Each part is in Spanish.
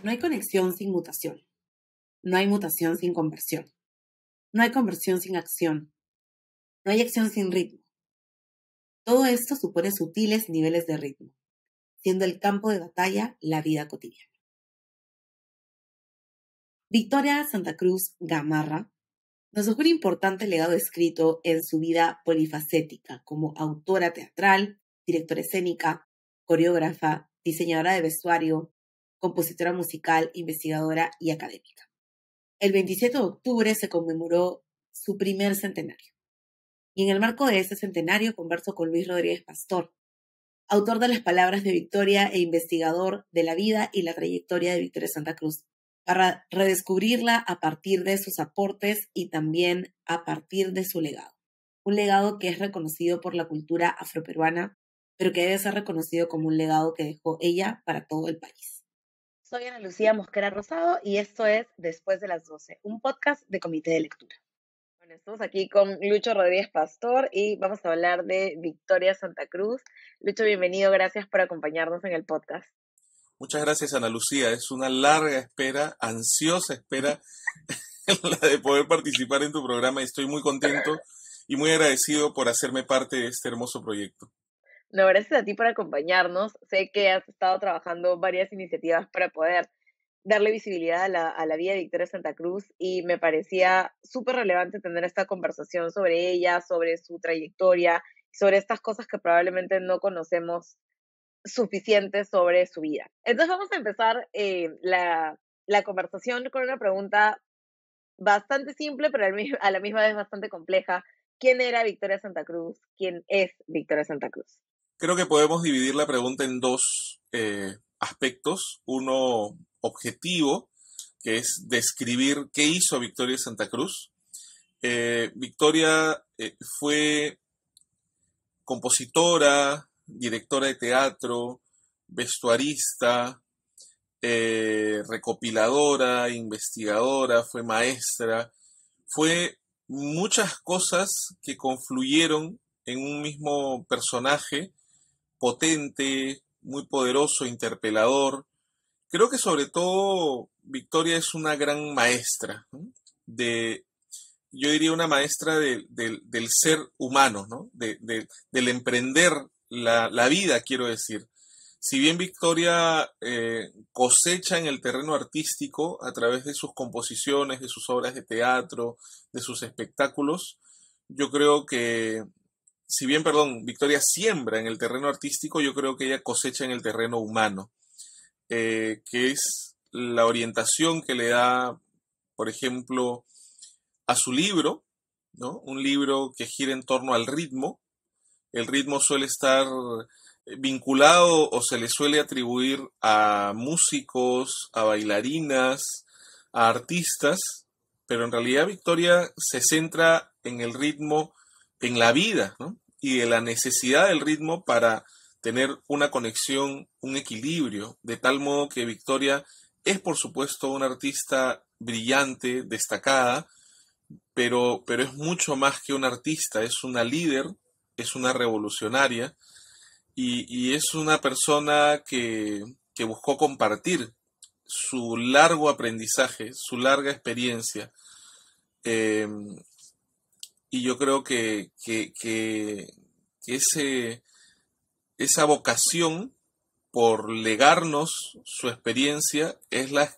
No hay conexión sin mutación. No hay mutación sin conversión. No hay conversión sin acción. No hay acción sin ritmo. Todo esto supone sutiles niveles de ritmo, siendo el campo de batalla la vida cotidiana. Victoria Santa Cruz Gamarra nos dejó un importante legado escrito en su vida polifacética como autora teatral, directora escénica, coreógrafa, diseñadora de vestuario, compositora musical, investigadora y académica. El 27 de octubre se conmemoró su primer centenario. Y en el marco de ese centenario converso con Luis Rodríguez Pastor, autor de las palabras de Victoria e investigador de la vida y la trayectoria de Victoria Santa Cruz, para redescubrirla a partir de sus aportes y también a partir de su legado. Un legado que es reconocido por la cultura afroperuana, pero que debe ser reconocido como un legado que dejó ella para todo el país. Soy Ana Lucía Mosquera Rosado y esto es Después de las 12, un podcast de Comité de Lectura. Bueno, estamos aquí con Lucho Rodríguez Pastor y vamos a hablar de Victoria Santa Cruz. Lucho, bienvenido, gracias por acompañarnos en el podcast. Muchas gracias, Ana Lucía. Es una larga espera, ansiosa espera, la de poder participar en tu programa y estoy muy contento y muy agradecido por hacerme parte de este hermoso proyecto. No, gracias a ti por acompañarnos. Sé que has estado trabajando varias iniciativas para poder darle visibilidad a la vida de Victoria Santa Cruz y me parecía súper relevante tener esta conversación sobre ella, sobre su trayectoria, sobre estas cosas que probablemente no conocemos suficiente sobre su vida. Entonces vamos a empezar la conversación con una pregunta bastante simple, pero a la misma vez bastante compleja. ¿Quién era Victoria Santa Cruz? ¿Quién es Victoria Santa Cruz? Creo que podemos dividir la pregunta en dos aspectos. Uno objetivo, que es describir qué hizo Victoria Santa Cruz. Victoria fue compositora, directora de teatro, vestuarista, recopiladora, investigadora, fue maestra, fue muchas cosas que confluyeron en un mismo personaje potente, muy poderoso, interpelador. Creo que sobre todo Victoria es una gran maestra, ¿no? Yo diría una maestra del ser humano, ¿no? Del emprender la vida, quiero decir. Si bien Victoria cosecha en el terreno artístico a través de sus composiciones, de sus obras de teatro, de sus espectáculos, yo creo que, si bien, Victoria siembra en el terreno artístico, yo creo que ella cosecha en el terreno humano, que es la orientación que le da, por ejemplo, a su libro, ¿no? Un libro que gira en torno al ritmo. El ritmo suele estar vinculado o se le suele atribuir a músicos, a bailarinas, a artistas, pero en realidad Victoria se centra en el ritmo, en la vida, ¿no? Y de la necesidad del ritmo para tener una conexión, un equilibrio, de tal modo que Victoria es, por supuesto, una artista brillante, destacada, pero es mucho más que una artista, es una líder, es una revolucionaria y es una persona que buscó compartir su largo aprendizaje, su larga experiencia. eh, y yo creo que esa vocación por legarnos su experiencia es la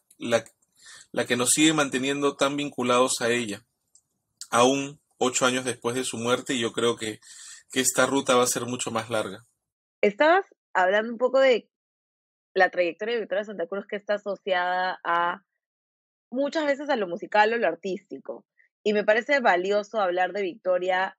que nos sigue manteniendo tan vinculados a ella, aún 8 años después de su muerte, y yo creo que esta ruta va a ser mucho más larga. Estabas hablando un poco de la trayectoria de Victoria Santa Cruz que está asociada a muchas veces a lo musical o lo artístico. Y me parece valioso hablar de Victoria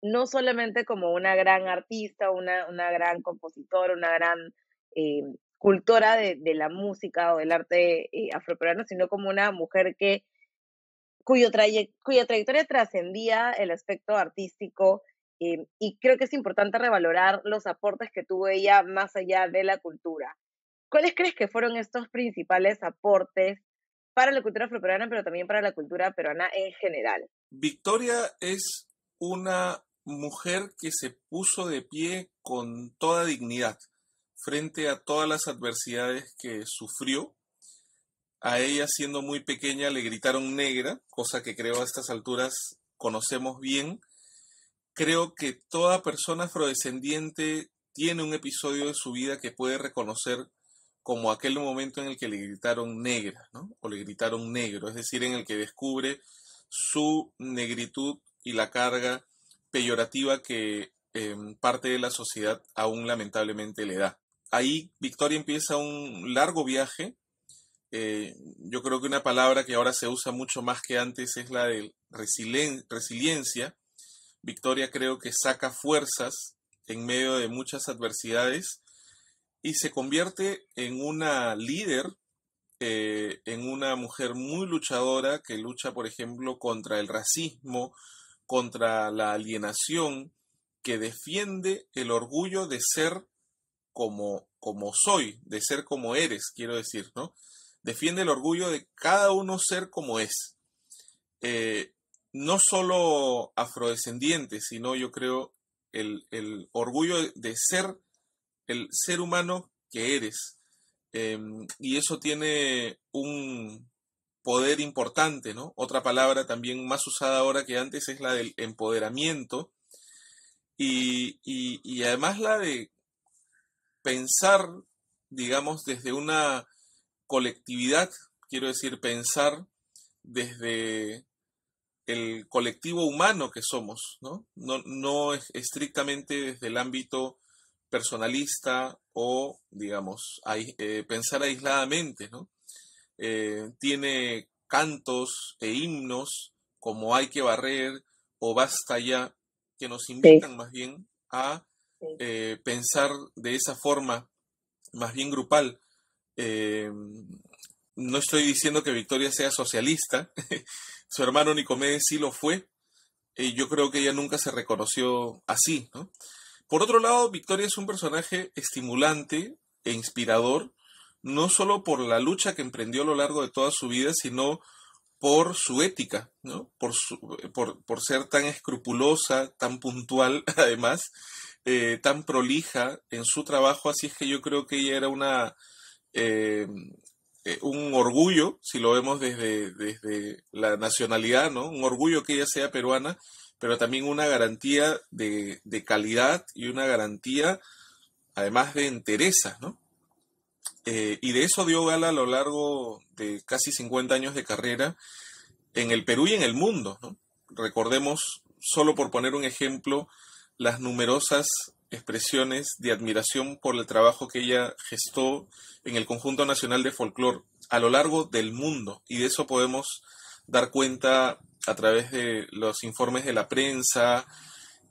no solamente como una gran artista, una gran compositora, una gran eh, cultora de la música o del arte afroperuano, sino como una mujer cuya trayectoria trascendía el aspecto artístico, y creo que es importante revalorar los aportes que tuvo ella más allá de la cultura. ¿Cuáles crees que fueron estos principales aportes para la cultura afroperuana, pero también para la cultura peruana en general? Victoria es una mujer que se puso de pie con toda dignidad frente a todas las adversidades que sufrió, A ella, siendo muy pequeña, le gritaron negra, cosa que creo a estas alturas conocemos bien. Creo que toda persona afrodescendiente tiene un episodio de su vida que puede reconocer como aquel momento en el que le gritaron negra, ¿no? O le gritaron negro, es decir, en el que descubre su negritud y la carga peyorativa que parte de la sociedad aún lamentablemente le da. Ahí Victoria empieza un largo viaje. Yo creo que una palabra que ahora se usa mucho más que antes es la de resiliencia. Victoria creo que saca fuerzas en medio de muchas adversidades y se convierte en una líder, en una mujer muy luchadora que lucha, por ejemplo, contra el racismo, contra la alienación, que defiende el orgullo de ser como soy, de ser como eres, quiero decir, ¿no? Defiende el orgullo de cada uno ser como es. No solo afrodescendiente, sino yo creo el orgullo de ser el ser humano que eres. Y eso tiene un poder importante, ¿no? Otra palabra también más usada ahora que antes es la del empoderamiento y además la de pensar, digamos, desde una colectividad, quiero decir, pensar desde el colectivo humano que somos, ¿no? No es estrictamente desde el ámbito personalista o, digamos, pensar aisladamente, ¿no? Tiene cantos e himnos como Hay que barrer o Basta ya, que nos invitan más bien a pensar de esa forma más bien grupal. No estoy diciendo que Victoria sea socialista, su hermano Nicomedes sí lo fue, y yo creo que ella nunca se reconoció así, ¿no? Por otro lado, Victoria es un personaje estimulante e inspirador, no solo por la lucha que emprendió a lo largo de toda su vida, sino por su ética, ¿no? Por ser tan escrupulosa, tan puntual, además, tan prolija en su trabajo, así es que yo creo que ella era un orgullo, si lo vemos desde la nacionalidad, ¿no? Un orgullo que ella sea peruana, pero también una garantía de calidad y una garantía, además, de entereza, ¿no? Y de eso dio gala a lo largo de casi 50 años de carrera en el Perú y en el mundo, ¿no? Recordemos, solo por poner un ejemplo, las numerosas expresiones de admiración por el trabajo que ella gestó en el Conjunto Nacional de Folclore a lo largo del mundo. Y de eso podemos dar cuenta a través de los informes de la prensa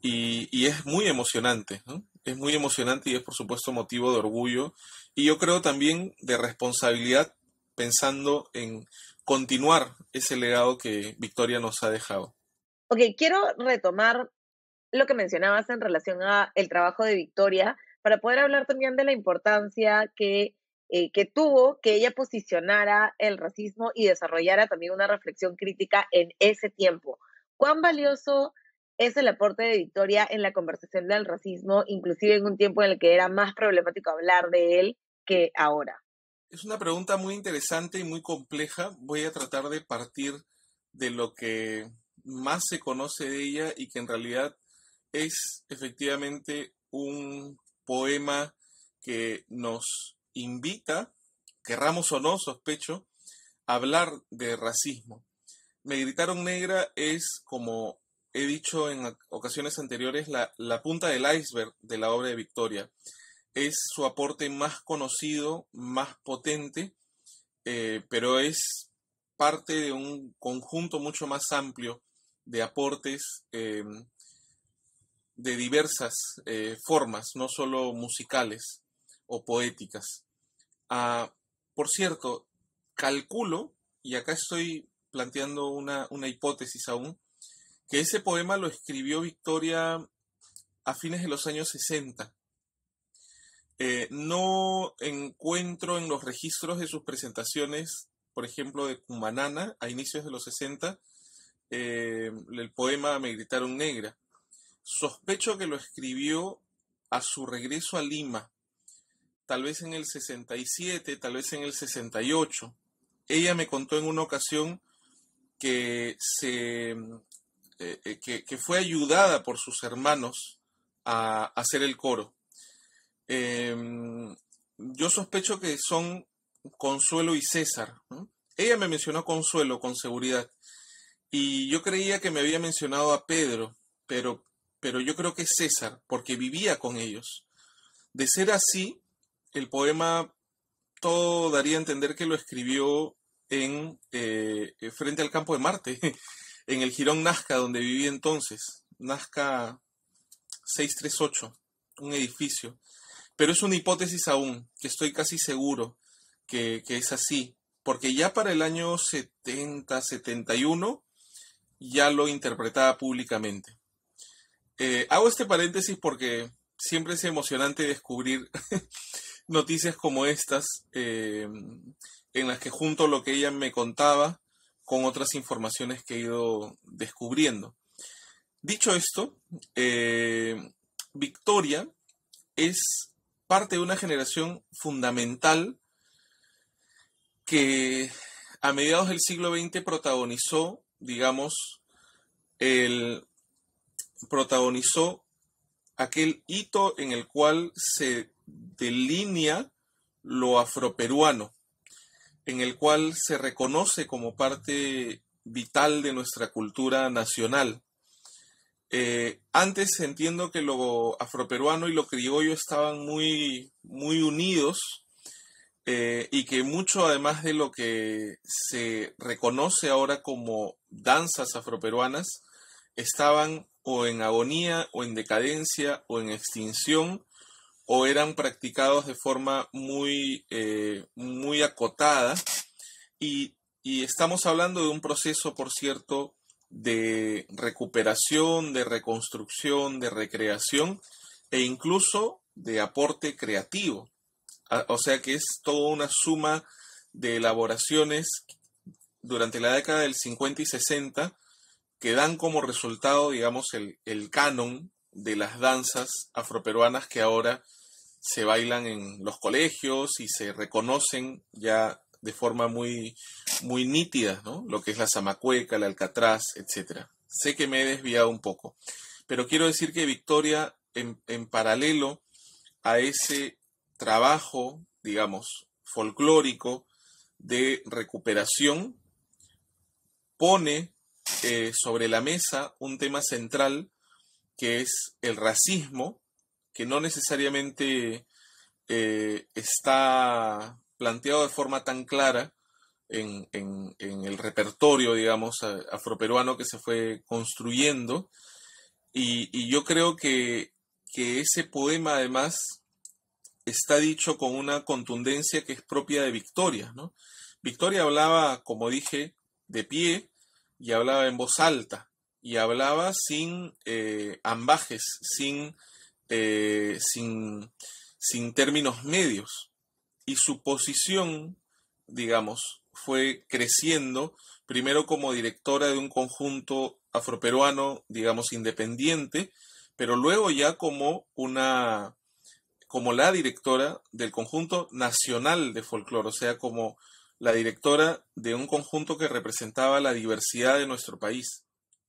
y es muy emocionante, ¿no? Es muy emocionante y es por supuesto motivo de orgullo y yo creo también de responsabilidad pensando en continuar ese legado que Victoria nos ha dejado. Ok, quiero retomar lo que mencionabas en relación a el trabajo de Victoria para poder hablar también de la importancia que tuvo que ella posicionara el racismo y desarrollara también una reflexión crítica en ese tiempo. ¿Cuán valioso es el aporte de Victoria en la conversación del racismo, inclusive en un tiempo en el que era más problemático hablar de él que ahora? Es una pregunta muy interesante y muy compleja. Voy a tratar de partir de lo que más se conoce de ella y que en realidad es efectivamente un poema que nos invita, querramos o no, sospecho, a hablar de racismo. Me gritaron negra es, como he dicho en ocasiones anteriores, la punta del iceberg de la obra de Victoria. Es su aporte más conocido, más potente, pero es parte de un conjunto mucho más amplio de aportes de diversas formas, no solo musicales o poéticas. Por cierto, calculo, y acá estoy planteando una hipótesis aún, que ese poema lo escribió Victoria a fines de los años 60. No encuentro en los registros de sus presentaciones, por ejemplo, de Cumanana, a inicios de los 60, el poema Me gritaron negra. Sospecho que lo escribió a su regreso a Lima, tal vez en el 67, tal vez en el 68. ella me contó en una ocasión que, que fue ayudada por sus hermanos a hacer el coro. Yo sospecho que son Consuelo y César, ¿no? Ella me mencionó a Consuelo con seguridad y yo creía que me había mencionado a Pedro, pero yo creo que es César, porque vivía con ellos. De ser así, el poema todo daría a entender que lo escribió en frente al campo de Marte, en el Jirón Nazca, donde vivía entonces, Nazca 638, un edificio. Pero es una hipótesis aún, que estoy casi seguro que es así, porque ya para el año 70, 71 ya lo interpretaba públicamente. Hago este paréntesis porque siempre es emocionante descubrir noticias como estas, en las que junto lo que ella me contaba con otras informaciones que he ido descubriendo. Dicho esto, Victoria es parte de una generación fundamental que a mediados del siglo XX protagonizó, digamos, protagonizó aquel hito en el cual se delinea lo afroperuano, en el cual se reconoce como parte vital de nuestra cultura nacional. Antes entiendo que lo afroperuano y lo criollo estaban muy, muy unidos, y que mucho además de lo que se reconoce ahora como danzas afroperuanas estaban o en agonía o en decadencia o en extinción o eran practicados de forma muy, muy acotada y estamos hablando de un proceso, por cierto, de recuperación, de reconstrucción, de recreación e incluso de aporte creativo. O sea que es toda una suma de elaboraciones durante la década del 50 y 60 que dan como resultado, digamos, el canon de las danzas afroperuanas que ahora se bailan en los colegios y se reconocen ya de forma muy, muy nítida, ¿no? Lo que es la zamacueca, el alcatraz, etc. Sé que me he desviado un poco, pero quiero decir que Victoria, en paralelo a ese trabajo, digamos, folclórico de recuperación, pone sobre la mesa un tema central que es el racismo, que no necesariamente está planteado de forma tan clara en el repertorio, digamos, afroperuano que se fue construyendo. Y yo creo que ese poema, además, está dicho con una contundencia que es propia de Victoria, ¿no? Victoria hablaba, como dije, de pie y hablaba en voz alta y hablaba sin ambajes, sin términos medios. Y su posición, digamos, fue creciendo, primero como directora de un conjunto afroperuano, digamos, independiente, pero luego ya como la directora del conjunto nacional de folclore, o sea, como la directora de un conjunto que representaba la diversidad de nuestro país.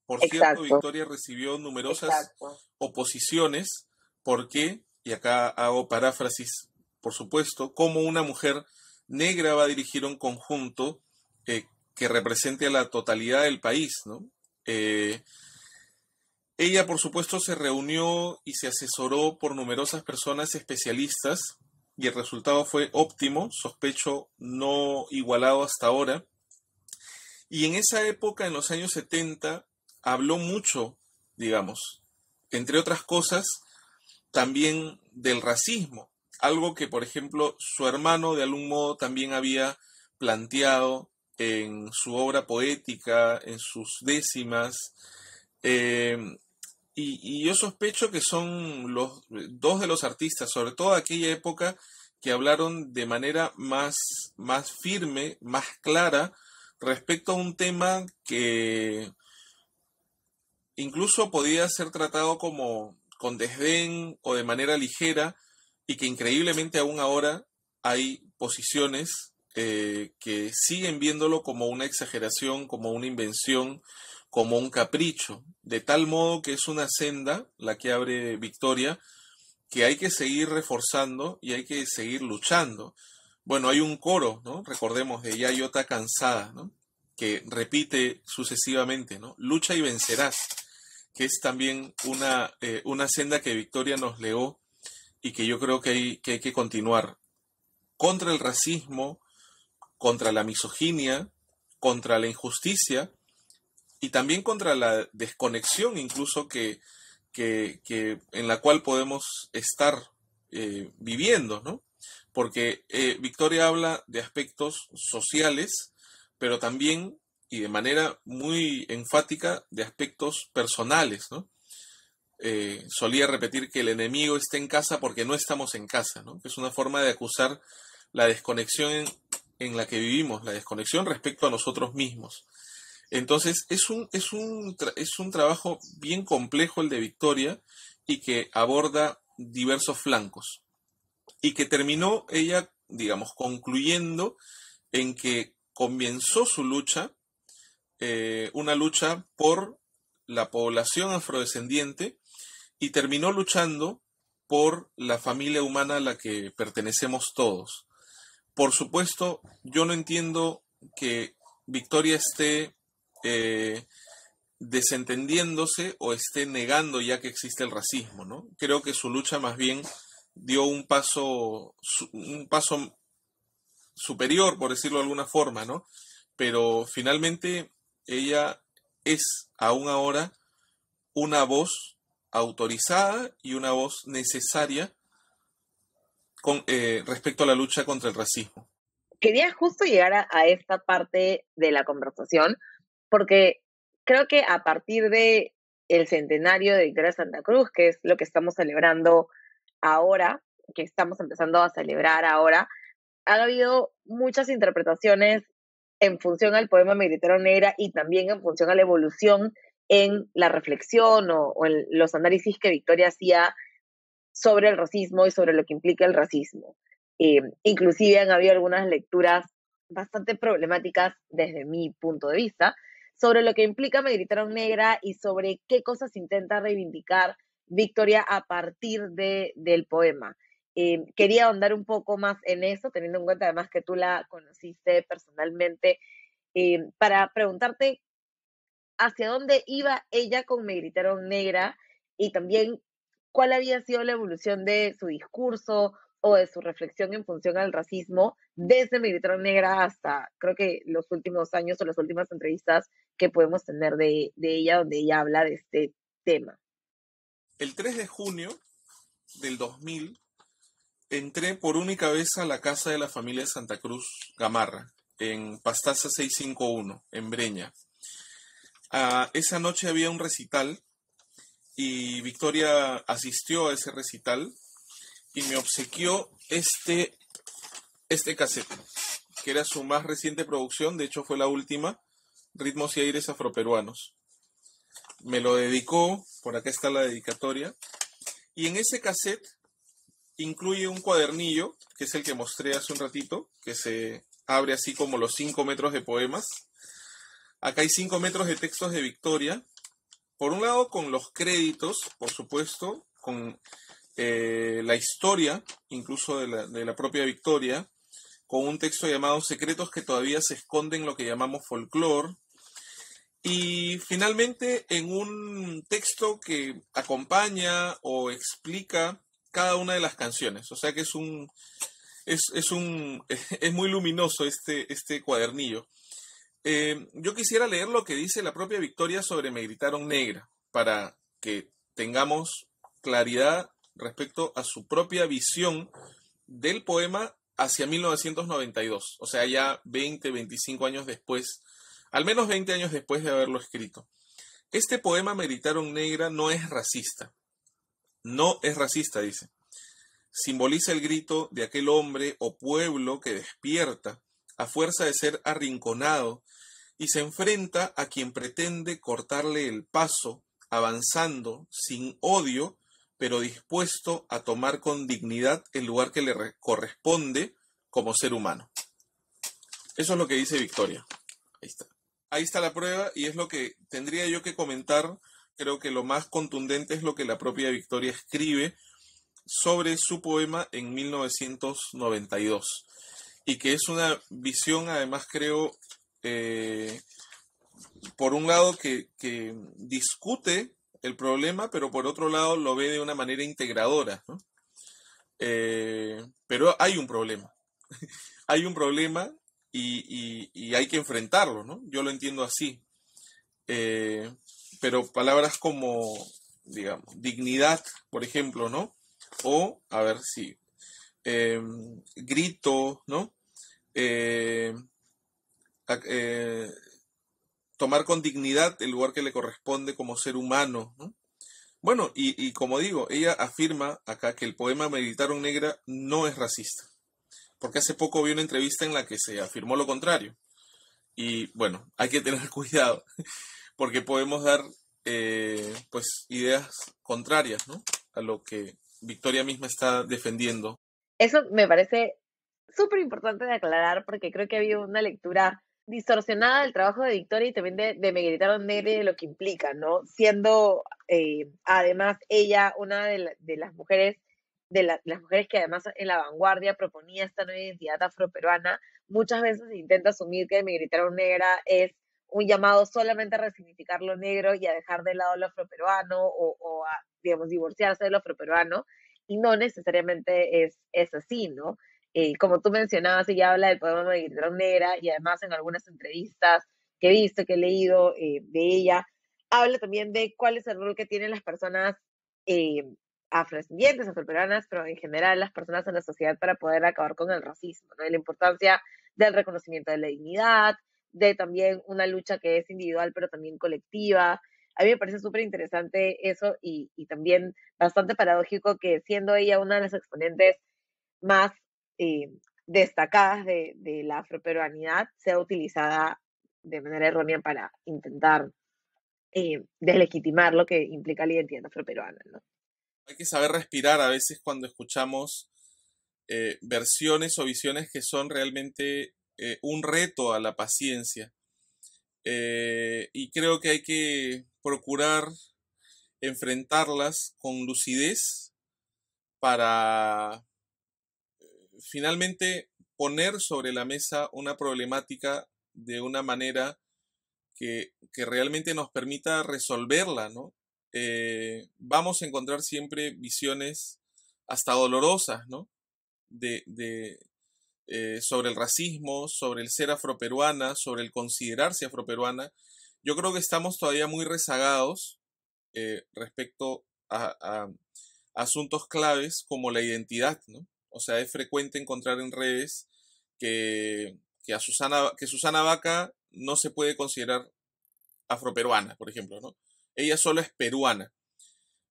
Por cierto, Victoria recibió numerosas oposiciones porque, y acá hago paráfrasis, por supuesto, cómo una mujer negra va a dirigir un conjunto que represente a la totalidad del país, ¿no? Ella, por supuesto, se reunió y se asesoró por numerosas personas especialistas y el resultado fue óptimo, sospecho no igualado hasta ahora. Y en esa época, en los años 70, habló mucho, digamos, entre otras cosas, también del racismo, algo que, por ejemplo, su hermano de algún modo también había planteado en su obra poética, en sus décimas. Y yo sospecho que son los dos de los artistas, sobre todo de aquella época, que hablaron de manera más firme, más clara, respecto a un tema que incluso podía ser tratado como con desdén o de manera ligera, y que increíblemente aún ahora hay posiciones que siguen viéndolo como una exageración, como una invención, como un capricho, de tal modo que es una senda la que abre Victoria, que hay que seguir reforzando y hay que seguir luchando. Bueno, hay un coro, ¿no? Recordemos, de Yayota Cansada, ¿no? Que repite sucesivamente, ¿no? Lucha y vencerás, que es también una senda que Victoria nos legó y que yo creo que hay que continuar. Contra el racismo, contra la misoginia, contra la injusticia y también contra la desconexión incluso que en la cual podemos estar viviendo, ¿no? Porque Victoria habla de aspectos sociales, pero también, y de manera muy enfática, de aspectos personales, ¿no? Solía repetir que el enemigo está en casa porque no estamos en casa, ¿no? Que es una forma de acusar la desconexión en la que vivimos, la desconexión respecto a nosotros mismos. Entonces, es un trabajo bien complejo el de Victoria y que aborda diversos flancos. Y que terminó ella, digamos, concluyendo en que comenzó su lucha, una lucha por la población afrodescendiente, y terminó luchando por la familia humana a la que pertenecemos todos. Por supuesto, yo no entiendo que Victoria esté desentendiéndose o esté negando ya que existe el racismo, ¿no? Creo que su lucha más bien dio un paso superior, por decirlo de alguna forma, ¿no? Pero finalmente ella es aún ahora una voz autorizada y una voz necesaria respecto a la lucha contra el racismo. Quería justo llegar a esta parte de la conversación, porque creo que a partir de el centenario de Victoria Santa Cruz, que es lo que estamos celebrando ahora, que estamos empezando a celebrar ahora, han habido muchas interpretaciones en función al poema Me gritaron negra y también en función a la evolución en la reflexión o en los análisis que Victoria hacía sobre el racismo y sobre lo que implica el racismo. Inclusive han habido algunas lecturas bastante problemáticas desde mi punto de vista sobre lo que implica Me gritaron negra y sobre qué cosas intenta reivindicar Victoria a partir del poema. Quería ahondar un poco más en eso, teniendo en cuenta además que tú la conociste personalmente, para preguntarte hacia dónde iba ella con Me gritaron negra y también cuál había sido la evolución de su discurso o de su reflexión en función al racismo desde Me gritaron negra hasta creo que los últimos años o las últimas entrevistas que podemos tener de ella donde ella habla de este tema. El 3 de junio del 2000 entré por única vez a la casa de la familia Santa Cruz Gamarra, en Pastaza 651, en Breña. Esa noche había un recital y Victoria asistió a ese recital y me obsequió este cassette, que era su más reciente producción, de hecho fue la última, Ritmos y Aires Afroperuanos. Me lo dedicó, por acá está la dedicatoria, y en ese cassette incluye un cuadernillo, que es el que mostré hace un ratito, que se abre así como los 5 metros de poemas. Acá hay 5 metros de textos de Victoria, por un lado con los créditos, por supuesto, con la historia, incluso de la propia Victoria, con un texto llamado Secretos que todavía se esconden, lo que llamamos folclore, y finalmente en un texto que acompaña o explica cada una de las canciones. O sea que es muy luminoso este cuadernillo. Yo quisiera leer lo que dice la propia Victoria sobre Me gritaron negra, para que tengamos claridad respecto a su propia visión del poema hacia 1992, o sea, ya 20, 25 años después, al menos 20 años después de haberlo escrito. Este poema Me gritaron negra no es racista. No es racista, dice. Simboliza el grito de aquel hombre o pueblo que despierta a fuerza de ser arrinconado y se enfrenta a quien pretende cortarle el paso, avanzando sin odio, pero dispuesto a tomar con dignidad el lugar que le corresponde como ser humano. Eso es lo que dice Victoria. Ahí está. Ahí está la prueba y es lo que tendría yo que comentar. Creo que lo más contundente es lo que la propia Victoria escribe sobre su poema en 1992. Y que es una visión, además, creo, por un lado que discute el problema, pero por otro lado lo ve de una manera integradora, ¿no? Pero hay un problema. Hay un problema y hay que enfrentarlo, ¿no? Yo lo entiendo así. Pero palabras como, digamos, dignidad, por ejemplo, ¿no? O, a ver si, grito, ¿no? Tomar con dignidad el lugar que le corresponde como ser humano, ¿no? Bueno, y como digo, ella afirma acá que el poema Meditaron Negra no es racista, porque hace poco vi una entrevista en la que se afirmó lo contrario. Y bueno, hay que tener cuidado, porque podemos dar pues ideas contrarias, ¿no? A lo que Victoria misma está defendiendo. Eso me parece súper importante de aclarar porque creo que ha habido una lectura distorsionada del trabajo de Victoria y también de Me Gritaron Negra y de lo que implica, ¿no? Siendo además ella una de las mujeres, las mujeres que además en la vanguardia proponía esta nueva identidad afroperuana, muchas veces se intenta asumir que Me Gritaron Negra es un llamado solamente a resignificar lo negro y a dejar de lado lo afroperuano o a, digamos, divorciarse de lo afroperuano, y no necesariamente es así, ¿no? Como tú mencionabas, ella habla del poema de Guitarra Negra y además en algunas entrevistas que he visto, que he leído de ella, habla también de cuál es el rol que tienen las personas afrodescendientes, afroperuanas, pero en general las personas en la sociedad para poder acabar con el racismo, ¿no? Y la importancia del reconocimiento de la dignidad, de también una lucha que es individual pero también colectiva. A mí me parece súper interesante eso y también bastante paradójico que siendo ella una de las exponentes más destacadas de la afroperuanidad, sea utilizada de manera errónea para intentar deslegitimar lo que implica la identidad afroperuana, ¿no? Hay que saber respirar a veces cuando escuchamos versiones o visiones que son realmente un reto a la paciencia. Y creo que hay que procurar enfrentarlas con lucidez para finalmente poner sobre la mesa una problemática de una manera que realmente nos permita resolverla, ¿no? Vamos a encontrar siempre visiones hasta dolorosas, ¿no? Sobre el racismo, sobre el ser afroperuana, sobre el considerarse afroperuana. Yo creo que estamos todavía muy rezagados respecto a asuntos claves como la identidad, ¿no? O sea, es frecuente encontrar en redes que Susana Vaca no se puede considerar afroperuana, por ejemplo, ¿no? Ella solo es peruana.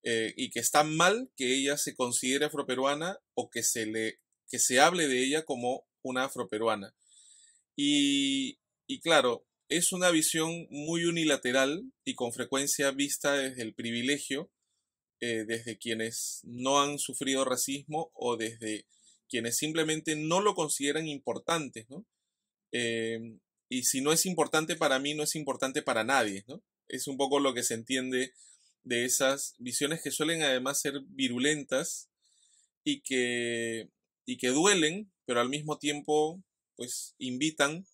Y que está mal que ella se considere afroperuana o que se hable de ella como una afroperuana. Y claro, es una visión muy unilateral y con frecuencia vista desde el privilegio, desde quienes no han sufrido racismo o desde quienes simplemente no lo consideran importante, ¿no? Y si no es importante para mí, no es importante para nadie, ¿no? Es un poco lo que se entiende de esas visiones que suelen además ser virulentas y que duelen, pero al mismo tiempo pues invitan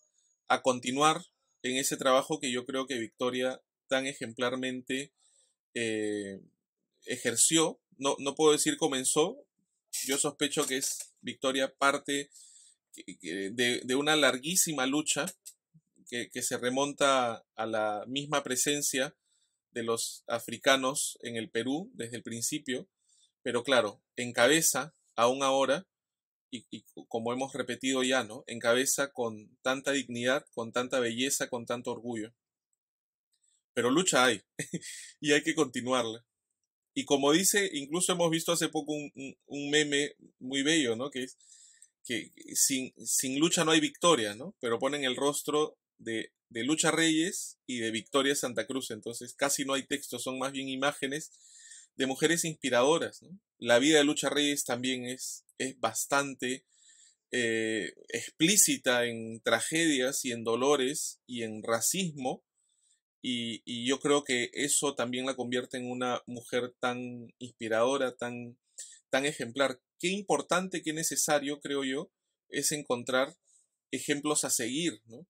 a continuar en ese trabajo que yo creo que Victoria tan ejemplarmente ejerció. No puedo decir comenzó, yo sospecho que es Victoria parte de una larguísima lucha que se remonta a la misma presencia de los africanos en el Perú desde el principio, pero claro, encabeza aún ahora, y como hemos repetido ya, ¿no? Encabeza con tanta dignidad, con tanta belleza, con tanto orgullo. Pero lucha hay, y hay que continuarla. Y como dice, incluso hemos visto hace poco un meme muy bello, ¿no? Que es que sin lucha no hay victoria, ¿no? Pero ponen el rostro de Lucha Reyes y de Victoria Santa Cruz. Entonces casi no hay textos, son más bien imágenes de mujeres inspiradoras, ¿no? La vida de Lucha Reyes también es bastante explícita en tragedias y en dolores y en racismo, y yo creo que eso también la convierte en una mujer tan inspiradora, tan ejemplar. Qué importante, qué necesario, creo yo, es encontrar ejemplos a seguir, ¿no?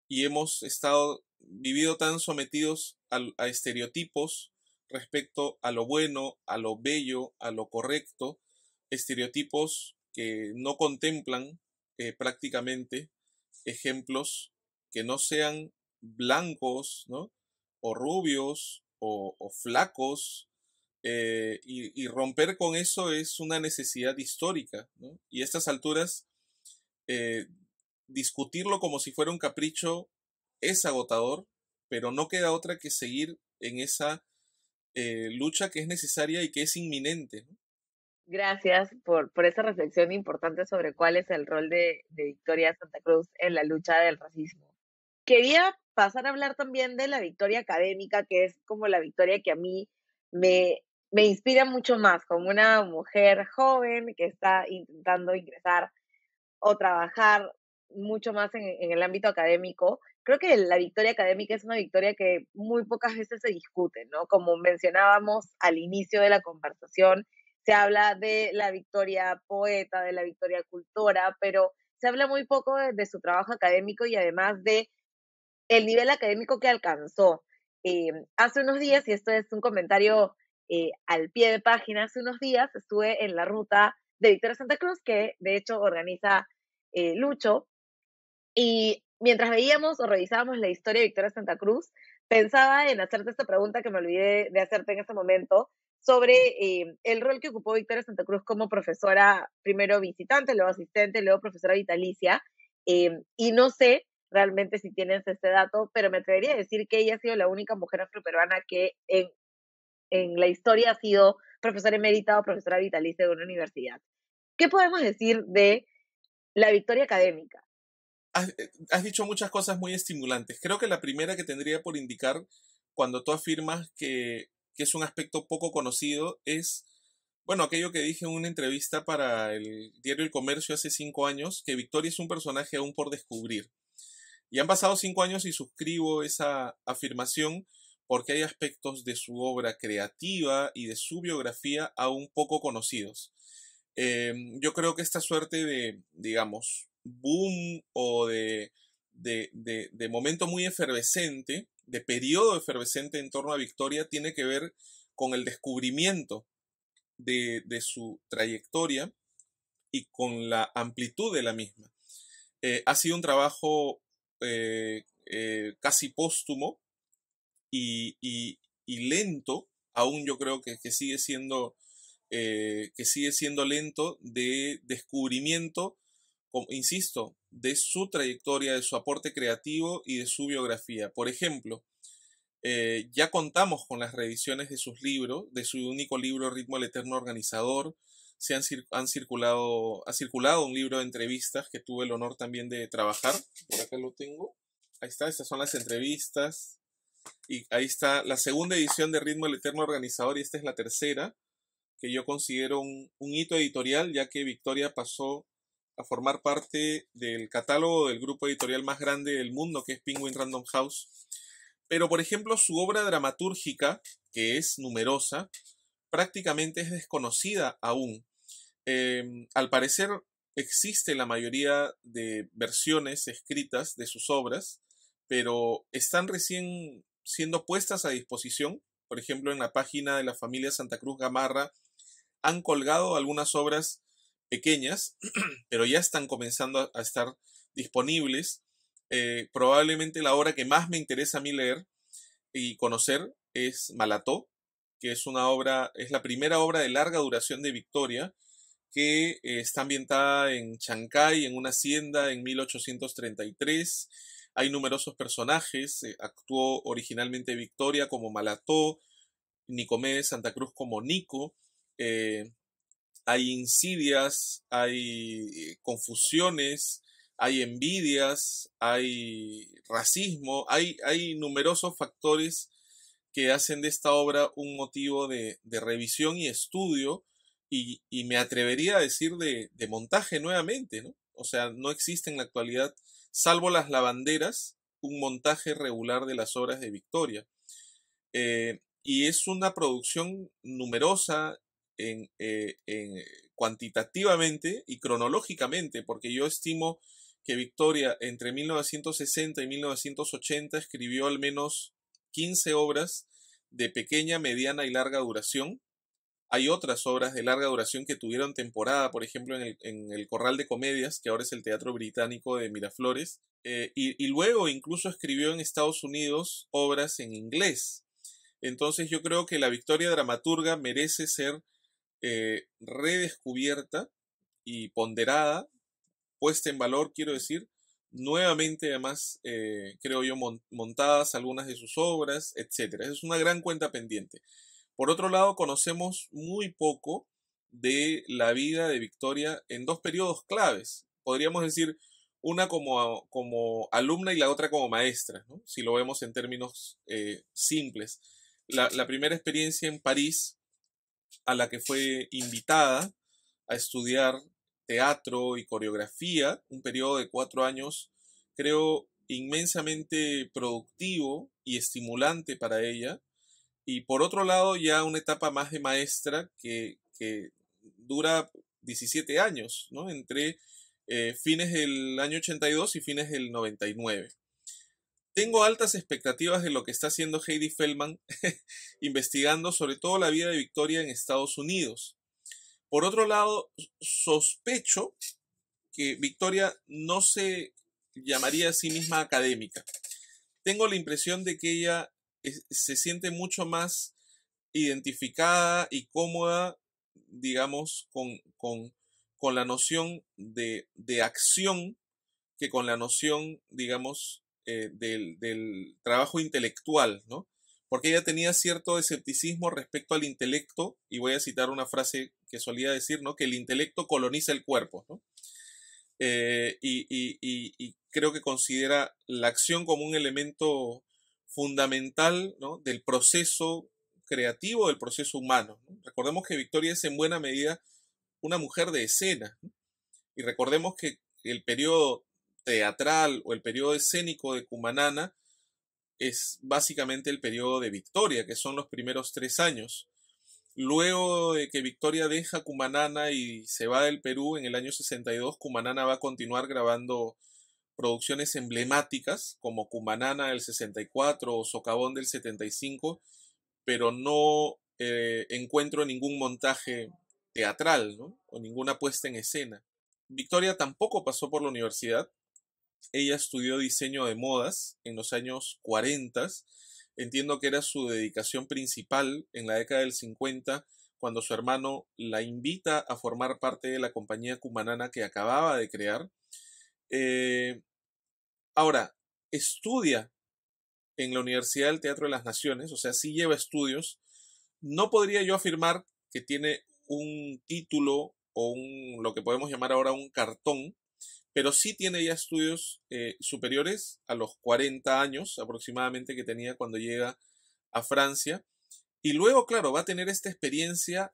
Y hemos vivido tan sometidos a estereotipos respecto a lo bueno, a lo bello, a lo correcto, estereotipos que no contemplan prácticamente ejemplos que no sean blancos, ¿no? O rubios, o flacos, y romper con eso es una necesidad histórica, ¿no? Y a estas alturas, eh, discutirlo como si fuera un capricho es agotador, pero no queda otra que seguir en esa lucha que es necesaria y que es inminente, ¿no? Gracias por esa reflexión importante sobre cuál es el rol de Victoria Santa Cruz en la lucha del racismo. Quería pasar a hablar también de la victoria académica, que es como la victoria que a mí me inspira mucho más, como una mujer joven que está intentando ingresar o trabajar mucho más en el ámbito académico. Creo que la victoria académica es una victoria que muy pocas veces se discute, ¿no? Como mencionábamos al inicio de la conversación, se habla de la victoria poeta, de la victoria cultora, pero se habla muy poco de su trabajo académico y además de el nivel académico que alcanzó. Hace unos días, y esto es un comentario al pie de página, hace unos días estuve en la ruta de Victoria Santa Cruz, que de hecho organiza Lucho, y mientras veíamos o revisábamos la historia de Victoria Santa Cruz, pensaba en hacerte esta pregunta que me olvidé de hacerte en ese momento, sobre el rol que ocupó Victoria Santa Cruz como profesora, primero visitante, luego asistente, luego profesora vitalicia, y no sé realmente si tienes este dato, pero me atrevería a decir que ella ha sido la única mujer afroperuana que en la historia ha sido profesora emérita o profesora vitalicia de una universidad. ¿Qué podemos decir de la victoria académica? Has dicho muchas cosas muy estimulantes. Creo que la primera que tendría por indicar cuando tú afirmas que es un aspecto poco conocido es, bueno, aquello que dije en una entrevista para el diario El Comercio hace 5 años, que Victoria es un personaje aún por descubrir. Y han pasado 5 años y suscribo esa afirmación porque hay aspectos de su obra creativa y de su biografía aún poco conocidos. Yo creo que esta suerte de, digamos, boom o de momento muy efervescente, de periodo efervescente en torno a Victoria, tiene que ver con el descubrimiento de su trayectoria y con la amplitud de la misma. Ha sido un trabajo casi póstumo y lento, aún yo creo que sigue siendo lento de descubrimiento, insisto, de su trayectoria, de su aporte creativo y de su biografía. Por ejemplo, ya contamos con las reediciones de sus libros, de su único libro Ritmo el Eterno Organizador. Ha circulado un libro de entrevistas que tuve el honor también de trabajar. Por acá lo tengo. Ahí está, estas son las entrevistas. Y ahí está la segunda edición de Ritmo el Eterno Organizador y esta es la tercera, que yo considero un hito editorial, ya que Victoria pasó a formar parte del catálogo del grupo editorial más grande del mundo, que es Penguin Random House. Pero, por ejemplo, su obra dramatúrgica, que es numerosa, prácticamente es desconocida aún. Al parecer existe la mayoría de versiones escritas de sus obras, pero están recién siendo puestas a disposición. Por ejemplo, en la página de la familia Santa Cruz Gamarra han colgado algunas obras pequeñas, pero ya están comenzando a estar disponibles. Probablemente la obra que más me interesa a mí leer y conocer es Malató, que es la primera obra de larga duración de Victoria, que está ambientada en Chancay, en una hacienda en 1833. Hay numerosos personajes. Actuó originalmente Victoria como Malató, Nicomé Santa Cruz como Nico. eh, Hay insidias, hay confusiones, hay envidias, hay racismo, hay numerosos factores que hacen de esta obra un motivo de revisión y estudio y me atrevería a decir de montaje nuevamente, ¿no? O sea, no existe en la actualidad, salvo las lavanderas, un montaje regular de las obras de Victoria. Y es una producción numerosa cuantitativamente y cronológicamente, porque yo estimo que Victoria entre 1960 y 1980 escribió al menos 15 obras de pequeña, mediana y larga duración. Hay otras obras de larga duración que tuvieron temporada, por ejemplo, en el Corral de Comedias, que ahora es el Teatro Británico de Miraflores. Y luego incluso escribió en Estados Unidos obras en inglés. Entonces yo creo que la Victoria dramaturga merece ser redescubierta y ponderada, puesta en valor, quiero decir, nuevamente además, creo yo, montadas algunas de sus obras, etc. Es una gran cuenta pendiente. Por otro lado, conocemos muy poco de la vida de Victoria en dos periodos claves. Podríamos decir, una como alumna y la otra como maestra, ¿no? Si lo vemos en términos simples. La primera experiencia en París, a la que fue invitada a estudiar teatro y coreografía, un periodo de 4 años, creo inmensamente productivo y estimulante para ella. Y por otro lado, ya una etapa más de maestra que dura 17 años, ¿no? Entre fines del año 82 y fines del 99. Tengo altas expectativas de lo que está haciendo Heidi Feldman investigando sobre todo la vida de Victoria en Estados Unidos. Por otro lado, sospecho que Victoria no se llamaría a sí misma académica. Tengo la impresión de que ella se siente mucho más identificada y cómoda, digamos, con la noción de acción que con la noción, digamos, del trabajo intelectual, ¿no? Porque ella tenía cierto escepticismo respecto al intelecto, y voy a citar una frase que solía decir, ¿no? Que el intelecto coloniza el cuerpo, ¿no? Y creo que considera la acción como un elemento fundamental, ¿no? Del proceso creativo, del proceso humano, ¿no? Recordemos que Victoria es en buena medida una mujer de escena, ¿no? Y recordemos que el periodo teatral o el periodo escénico de Cumanana es básicamente el periodo de Victoria, que son los primeros 3 años. Luego de que Victoria deja Cumanana y se va del Perú en el año 62, Cumanana va a continuar grabando producciones emblemáticas como Cumanana del 64 o Socavón del 75, pero no encuentro ningún montaje teatral, ¿no? O ninguna puesta en escena. Victoria tampoco pasó por la universidad. Ella estudió diseño de modas en los años 40. Entiendo que era su dedicación principal en la década del 50, cuando su hermano la invita a formar parte de la compañía Cumanana que acababa de crear. Ahora, estudia en la Universidad del Teatro de las Naciones, o sea, sí lleva estudios. No podría yo afirmar que tiene un título o lo que podemos llamar ahora un cartón, pero sí tiene ya estudios superiores a los 40 años aproximadamente que tenía cuando llega a Francia. Y luego, claro, va a tener esta experiencia,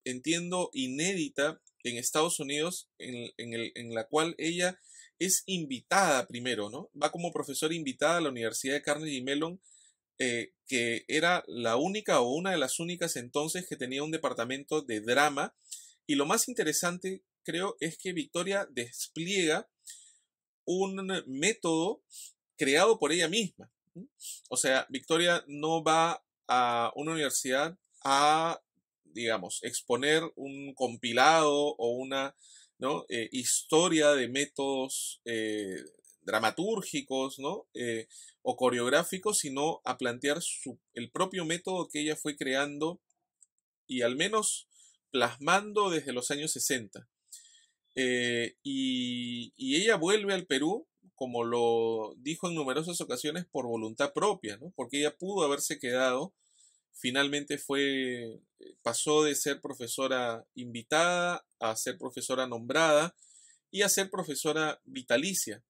entiendo, inédita en Estados Unidos, en la cual ella es invitada primero, ¿no? Va como profesora invitada a la Universidad de Carnegie Mellon, que era la única o una de las únicas entonces que tenía un departamento de drama. Y lo más interesante, creo, es que Victoria despliega un método creado por ella misma. O sea, Victoria no va a una universidad a, digamos, exponer un compilado o una, ¿no? Historia de métodos dramatúrgicos, ¿no? O coreográficos, sino a plantear el propio método que ella fue creando y al menos plasmando desde los años 60. Y ella vuelve al Perú, como lo dijo en numerosas ocasiones, por voluntad propia, ¿no? Porque ella pudo haberse quedado, finalmente pasó de ser profesora invitada a ser profesora nombrada y a ser profesora vitalicia.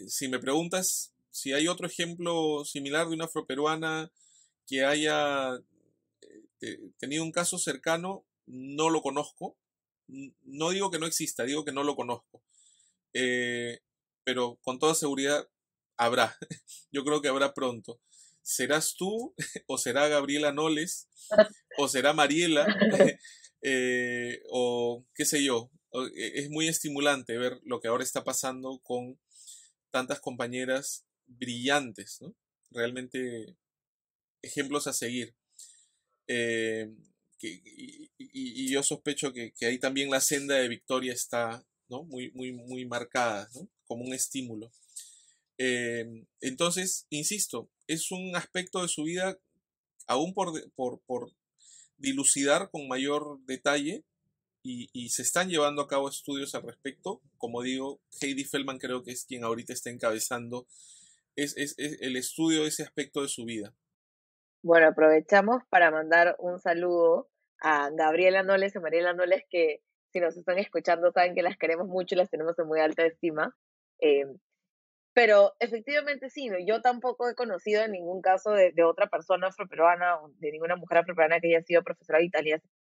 Si me preguntas si hay otro ejemplo similar de una afroperuana que haya tenido un caso cercano, no lo conozco. No digo que no exista, digo que no lo conozco. Pero con toda seguridad habrá. Yo creo que habrá pronto. ¿Serás tú o será Gabriela Noles o será Mariela o qué sé yo? Es muy estimulante ver lo que ahora está pasando con tantas compañeras brillantes, ¿no? Realmente ejemplos a seguir. Eh, y yo sospecho que ahí también la senda de Victoria está, ¿no? Muy marcada, ¿no? Como un estímulo. Entonces, insisto, es un aspecto de su vida aún por dilucidar con mayor detalle y se están llevando a cabo estudios al respecto. Como digo, Heidi Feldman creo que es quien ahorita está encabezando es el estudio de ese aspecto de su vida. Bueno, aprovechamos para mandar un saludo a Gabriela Noles y Mariela Noles, que si nos están escuchando saben que las queremos mucho y las tenemos en muy alta estima. Eh, pero efectivamente sí, ¿no? Yo tampoco he conocido en ningún caso de otra persona afroperuana o de ninguna mujer afroperuana que haya sido profesora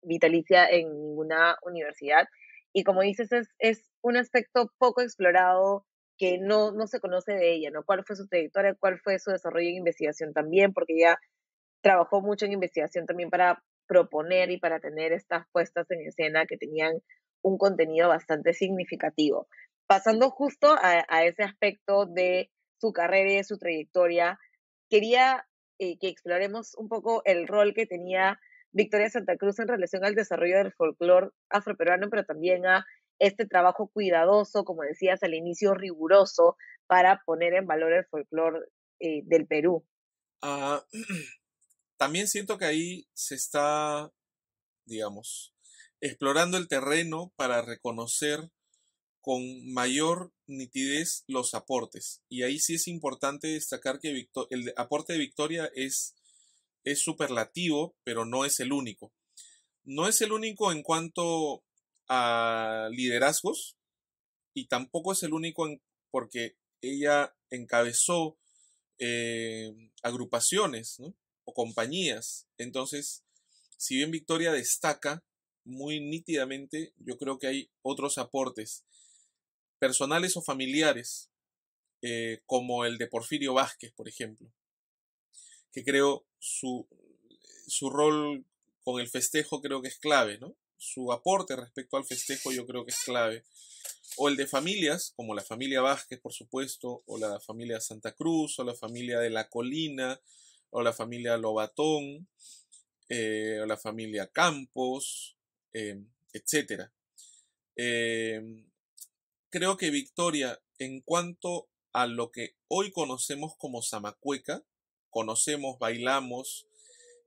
vitalicia en ninguna universidad. Y como dices, es un aspecto poco explorado que no se conoce de ella, ¿no? ¿Cuál fue su trayectoria? ¿Cuál fue su desarrollo en investigación también? Porque ella trabajó mucho en investigación también para proponer y para tener estas puestas en escena que tenían un contenido bastante significativo. Pasando justo a ese aspecto de su carrera y de su trayectoria, quería que exploremos un poco el rol que tenía Victoria Santa Cruz en relación al desarrollo del folclore afroperuano, pero también a este trabajo cuidadoso, como decías al inicio, riguroso, para poner en valor el folclore del Perú. También siento que ahí se está, digamos, explorando el terreno para reconocer con mayor nitidez los aportes. Y ahí sí es importante destacar que el aporte de Victoria es superlativo, pero no es el único. No es el único en cuanto a liderazgos y tampoco es el único porque ella encabezó agrupaciones, ¿no? O compañías. Entonces, si bien Victoria destaca muy nítidamente, yo creo que hay otros aportes personales o familiares, como el de Porfirio Vázquez, por ejemplo, que creo su rol con el festejo creo que es clave, ¿no? Su aporte respecto al festejo yo creo que es clave. O el de familias, como la familia Vázquez, por supuesto, o la familia Santa Cruz, o la familia de La Colina, o la familia Lobatón, o la familia Campos, etc. Creo que Victoria, en cuanto a lo que hoy conocemos como Zamacueca, conocemos, bailamos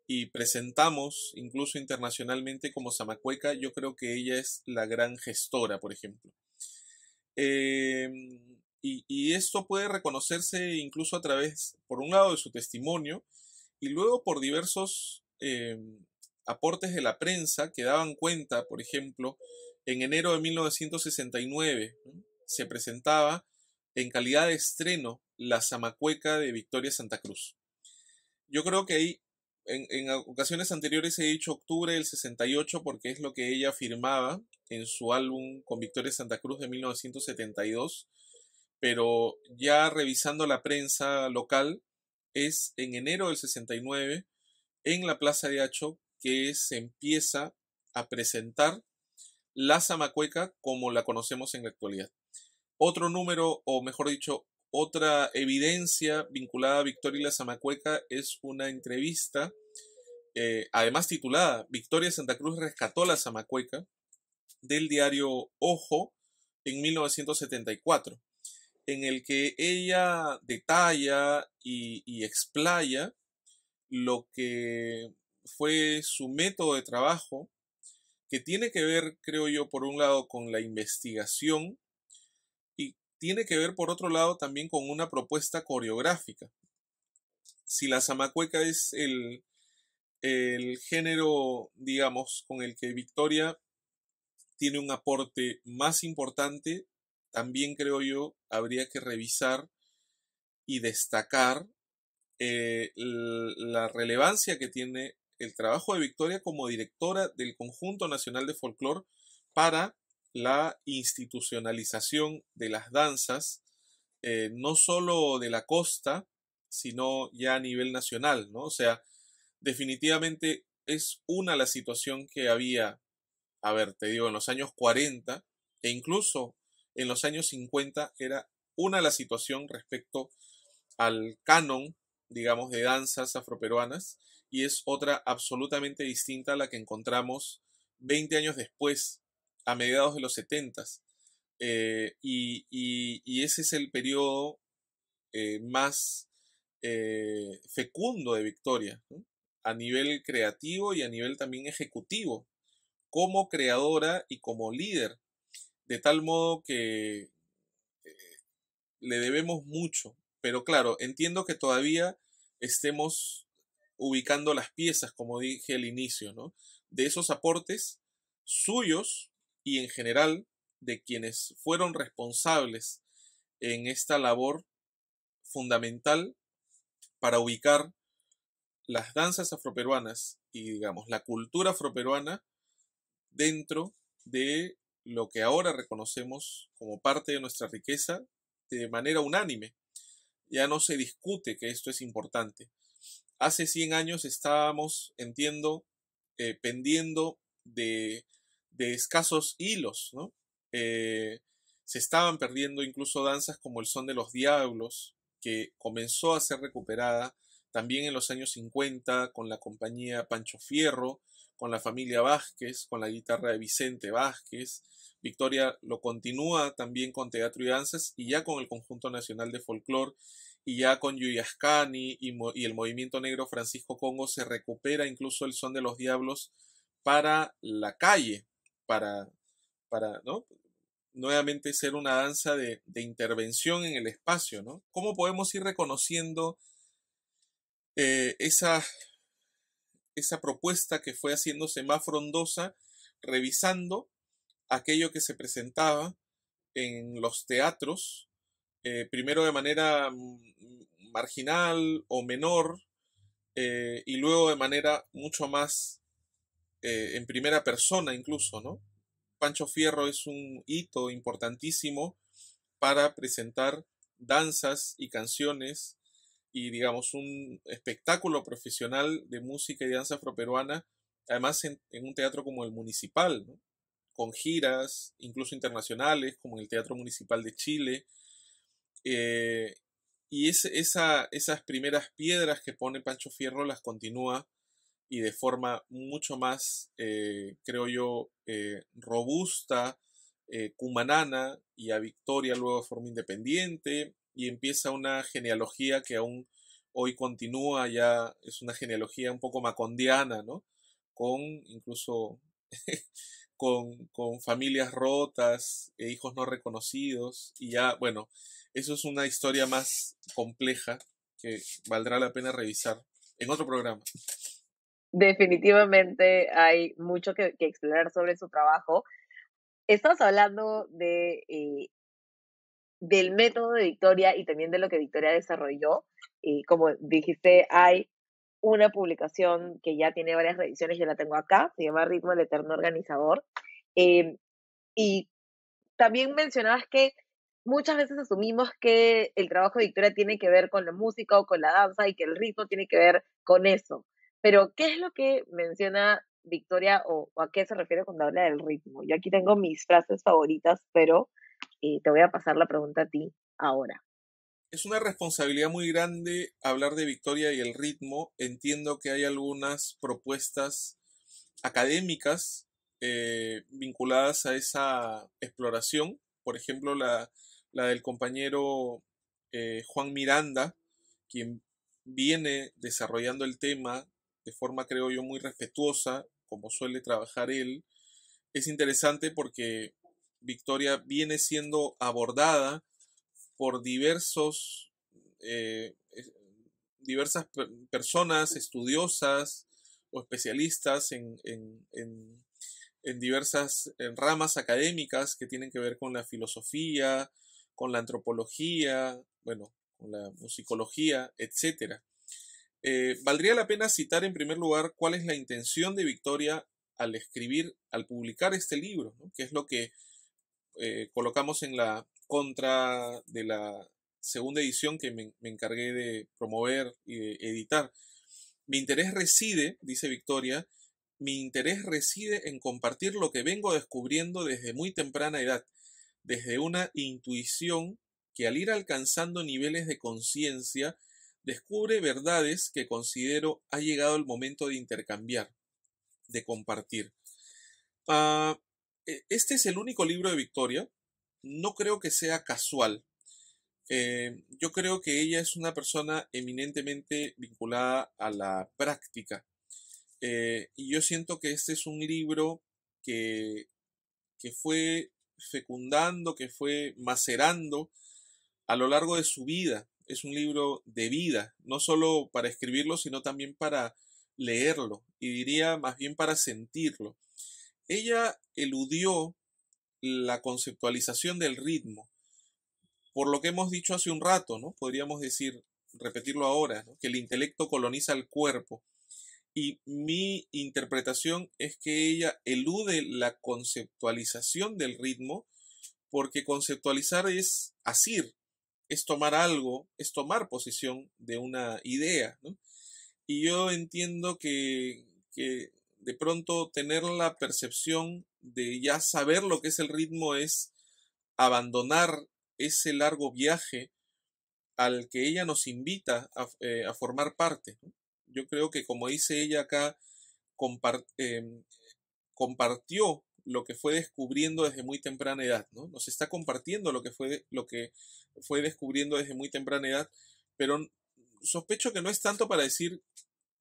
y presentamos incluso internacionalmente como Zamacueca, yo creo que ella es la gran gestora, por ejemplo. Y esto puede reconocerse incluso a través, por un lado, de su testimonio y luego por diversos aportes de la prensa que daban cuenta, por ejemplo, en enero de 1969, ¿no? Se presentaba en calidad de estreno la Zamacueca de Victoria Santa Cruz. Yo creo que ahí, en ocasiones anteriores he dicho octubre del 68 porque es lo que ella afirmaba en su álbum con Victoria Santa Cruz de 1972, pero ya revisando la prensa local, es en enero del 69 en la Plaza de Hacho que se empieza a presentar la Zamacueca como la conocemos en la actualidad. Otro número, o mejor dicho, otra evidencia vinculada a Victoria y la Zamacueca es una entrevista, además titulada Victoria Santa Cruz rescató la Zamacueca, del diario Ojo en 1974, en el que ella detalla y explaya lo que fue su método de trabajo, que tiene que ver, creo yo, por un lado con la investigación y tiene que ver, por otro lado, también con una propuesta coreográfica. Si la zamacueca es el género, digamos, con el que Victoria tiene un aporte más importante, también creo yo habría que revisar y destacar la relevancia que tiene el trabajo de Victoria como directora del Conjunto Nacional de Folclore para la institucionalización de las danzas, no solo de la costa, sino ya a nivel nacional, ¿no? O sea, definitivamente es una la situación que había, a ver, te digo, en los años 40 e incluso en los años 50 era una la situación respecto al canon, digamos, de danzas afroperuanas, y es otra absolutamente distinta a la que encontramos 20 años después, a mediados de los 70. Y ese es el periodo más fecundo de Victoria, ¿no? A nivel creativo y a nivel también ejecutivo, como creadora y como líder, de tal modo que le debemos mucho. Pero claro, entiendo que todavía estemos ubicando las piezas, como dije al inicio, ¿no? De esos aportes suyos y en general de quienes fueron responsables en esta labor fundamental para ubicar las danzas afroperuanas y, digamos, la cultura afroperuana dentro de lo que ahora reconocemos como parte de nuestra riqueza de manera unánime. Ya no se discute que esto es importante. Hace 100 años estábamos, entiendo, pendiendo de escasos hilos, ¿no? Se estaban perdiendo incluso danzas como el son de los diablos, que comenzó a ser recuperada también en los años 50 con la compañía Pancho Fierro, con la familia Vázquez, con la guitarra de Vicente Vázquez. Victoria lo continúa también con teatro y danzas y ya con el Conjunto Nacional de Folclor y ya con Yuyascani y el Movimiento Negro Francisco Congo se recupera incluso el son de los diablos para la calle, para ¿no? Nuevamente ser una danza de intervención en el espacio, ¿no? ¿Cómo podemos ir reconociendo esa propuesta que fue haciéndose más frondosa, revisando aquello que se presentaba en los teatros, primero de manera marginal o menor, y luego de manera mucho más en primera persona incluso, ¿no? Pancho Fierro es un hito importantísimo para presentar danzas y canciones y, digamos, un espectáculo profesional de música y danza afroperuana, además en un teatro como el Municipal, ¿no? Con giras, incluso internacionales, como en el Teatro Municipal de Chile. Y esas primeras piedras que pone Pancho Fierro las continúa y de forma mucho más, creo yo, robusta, cumanana, y a Victoria luego de forma independiente, y empieza una genealogía que aún hoy continúa, ya es una genealogía un poco macondiana, ¿no? Con incluso con familias rotas, e hijos no reconocidos, y ya, bueno, eso es una historia más compleja que valdrá la pena revisar en otro programa. Definitivamente hay mucho que explorar sobre su trabajo. Estamos hablando del método de Victoria y también de lo que Victoria desarrolló. Como dijiste, hay una publicación que ya tiene varias reediciones, yo la tengo acá, se llama Ritmo el Eterno Organizador. Y también mencionabas que muchas veces asumimos que el trabajo de Victoria tiene que ver con la música o con la danza y que el ritmo tiene que ver con eso. Pero, ¿qué es lo que menciona Victoria o a qué se refiere cuando habla del ritmo? Yo aquí tengo mis frases favoritas, pero te voy a pasar la pregunta a ti ahora. Es una responsabilidad muy grande hablar de Victoria y el ritmo. Entiendo que hay algunas propuestas académicas vinculadas a esa exploración. Por ejemplo, la del compañero Juan Miranda, quien viene desarrollando el tema de forma, creo yo, muy respetuosa, como suele trabajar él. Es interesante porque Victoria viene siendo abordada por eh, diversas personas estudiosas o especialistas en diversas ramas académicas que tienen que ver con la filosofía, con la antropología, bueno, con la musicología, etc. Valdría la pena citar en primer lugar cuál es la intención de Victoria al escribir, al publicar este libro, ¿no? Que es lo que colocamos en la contra de la segunda edición que me encargué de promover y de editar. Mi interés reside, dice Victoria, mi interés reside en compartir lo que vengo descubriendo desde muy temprana edad, desde una intuición que al ir alcanzando niveles de conciencia descubre verdades que considero ha llegado el momento de intercambiar, de compartir. Este es el único libro de Victoria. No creo que sea casual. Yo creo que ella es una persona eminentemente vinculada a la práctica. Y yo siento que este es un libro que fue fecundando, que fue macerando a lo largo de su vida. Es un libro de vida, no solo para escribirlo, sino también para leerlo, y diría más bien para sentirlo. Ella eludió la conceptualización del ritmo, por lo que hemos dicho hace un rato, ¿no? Podríamos decir, repetirlo ahora, ¿no? Que el intelecto coloniza el cuerpo. Y mi interpretación es que ella elude la conceptualización del ritmo, porque conceptualizar es asir, es tomar algo, es tomar posesión de una idea, ¿no? Y yo entiendo que de pronto tener la percepción de ya saber lo que es el ritmo es abandonar ese largo viaje al que ella nos invita a formar parte, ¿no? Yo creo que, como dice ella acá, compartió lo que fue descubriendo desde muy temprana edad, ¿no? Nos está compartiendo lo que fue descubriendo desde muy temprana edad, pero sospecho que no es tanto para decir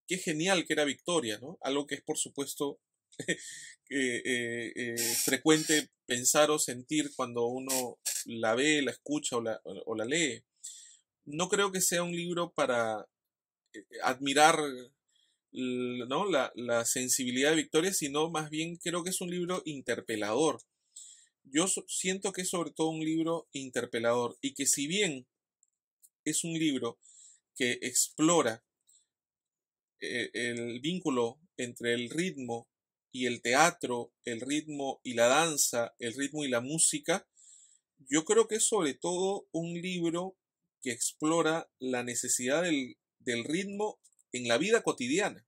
qué genial que era Victoria, ¿no? Algo que es, por supuesto, frecuente pensar o sentir cuando uno la ve, la escucha o la lee. No creo que sea un libro para admirar, ¿no? la sensibilidad de Victoria, sino más bien creo que es un libro interpelador. Yo siento que es sobre todo un libro interpelador, y que si bien es un libro que explora el vínculo entre el ritmo y el teatro, el ritmo y la danza, el ritmo y la música, yo creo que es sobre todo un libro que explora la necesidad del ritmo en la vida cotidiana.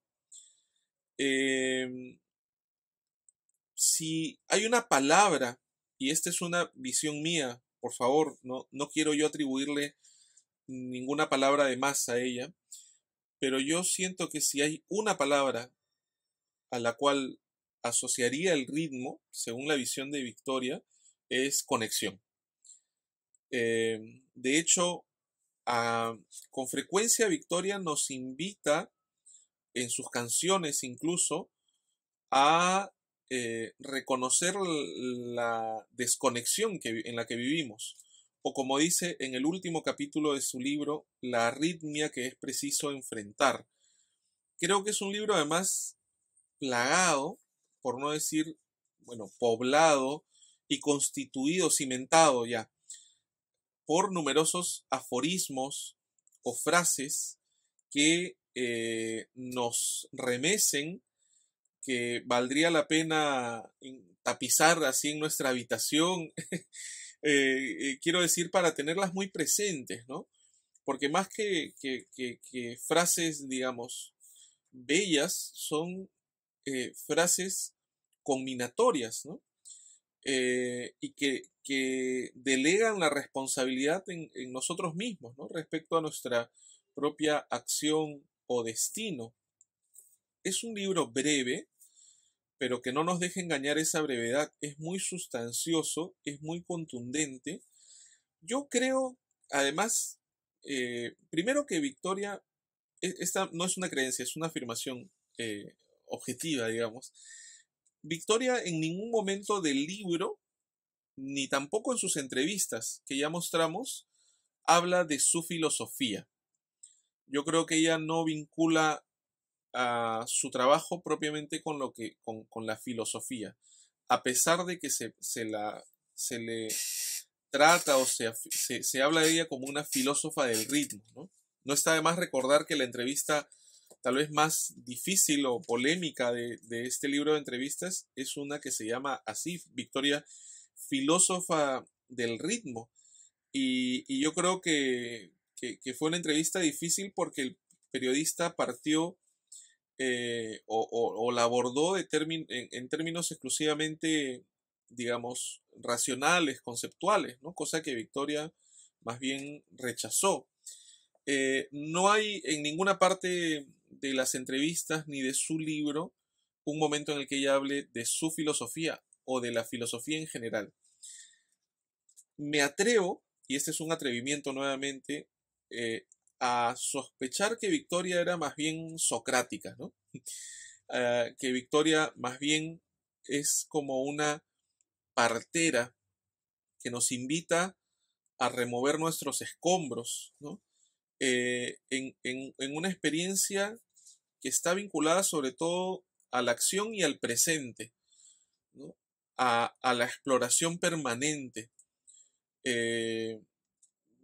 Si hay una palabra, y esta es una visión mía, por favor, no quiero yo atribuirle ninguna palabra de más a ella, pero yo siento que si hay una palabra a la cual asociaría el ritmo, según la visión de Victoria, es conexión. De hecho, con frecuencia Victoria nos invita, en sus canciones incluso, a reconocer la desconexión en la que vivimos, o como dice en el último capítulo de su libro, la arritmia que es preciso enfrentar. Creo que es un libro además plagado, por no decir, bueno, poblado y constituido, cimentado ya, por numerosos aforismos o frases que nos remecen que valdría la pena tapizar así en nuestra habitación, quiero decir, para tenerlas muy presentes, ¿no? Porque más que frases, digamos, bellas, son frases combinatorias, ¿no? Y que delegan la responsabilidad en nosotros mismos, ¿no? Respecto a nuestra propia acción o destino. Es un libro breve, pero que no nos deje engañar esa brevedad. Es muy sustancioso, es muy contundente. Yo creo, además, primero que Victoria, esta no es una creencia, es una afirmación objetiva, digamos. Victoria en ningún momento del libro, ni tampoco en sus entrevistas que ya mostramos, habla de su filosofía. Yo creo que ella no vincula a su trabajo propiamente con la filosofía, a pesar de que se le trata o se habla de ella como una filósofa del ritmo, ¿no? No está de más recordar que la entrevista tal vez más difícil o polémica de este libro de entrevistas es una que se llama así, Victoria, filósofa del ritmo. Y yo creo que fue una entrevista difícil porque el periodista partió o la abordó en términos exclusivamente, digamos, racionales, conceptuales, ¿no? Cosa que Victoria más bien rechazó. No hay en ninguna parte de las entrevistas ni de su libro un momento en el que ella hable de su filosofía o de la filosofía en general. Me atrevo, y este es un atrevimiento nuevamente, a sospechar que Victoria era más bien socrática, ¿no? Que Victoria más bien es como una partera que nos invita a remover nuestros escombros, ¿no? En una experiencia que está vinculada sobre todo a la acción y al presente, ¿no? A la exploración permanente.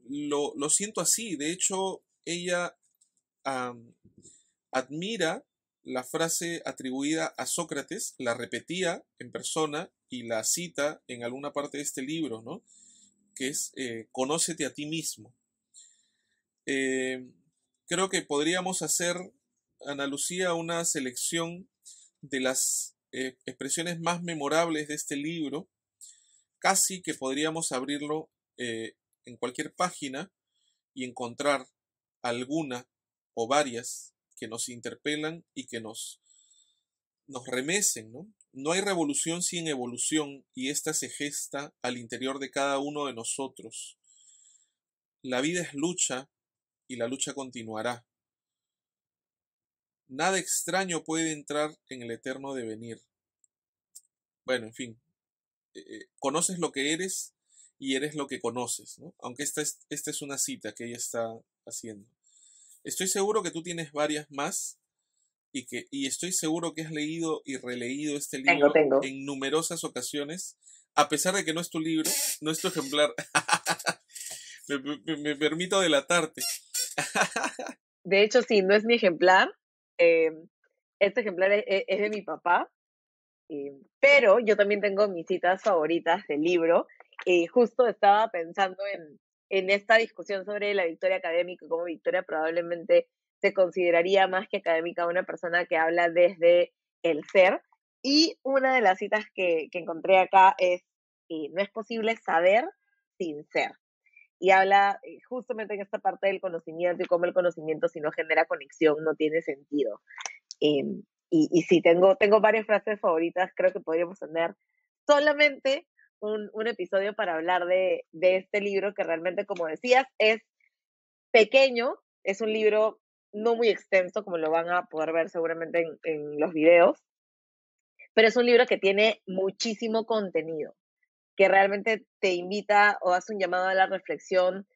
Lo siento así. De hecho, ella admira la frase atribuida a Sócrates, la repetía en persona y la cita en alguna parte de este libro, ¿no? Que es conócete a ti mismo. Creo que podríamos hacer, Ana Lucía, una selección de las expresiones más memorables de este libro. Casi que podríamos abrirlo en cualquier página y encontrar alguna o varias que nos interpelan y que nos remecen, ¿no? No hay revolución sin evolución y esta se gesta al interior de cada uno de nosotros. La vida es lucha y la lucha continuará. Nada extraño puede entrar en el eterno devenir. Bueno, en fin, conoces lo que eres y eres lo que conoces, ¿no? Aunque esta es una cita que ella está haciendo. Estoy seguro que tú tienes varias más y estoy seguro que has leído y releído este libro Tengo. en numerosas ocasiones, a pesar de que no es tu libro, no es tu ejemplar. me permito delatarte. De hecho, sí, no es mi ejemplar. Este ejemplar es de mi papá. Pero yo también tengo mis citas favoritas del libro. Justo estaba pensando en esta discusión sobre la victoria académica y cómo Victoria probablemente se consideraría más que académica una persona que habla desde el ser. Y una de las citas que encontré acá es, no es posible saber sin ser. Y habla justamente en esta parte del conocimiento y cómo el conocimiento, si no genera conexión, no tiene sentido. Y sí, tengo varias frases favoritas. Creo que podríamos tener solamente un episodio para hablar de este libro que realmente, como decías, es pequeño. Es un libro no muy extenso, como lo van a poder ver seguramente en los videos, pero es un libro que tiene muchísimo contenido, que realmente te invita o hace un llamado a la reflexión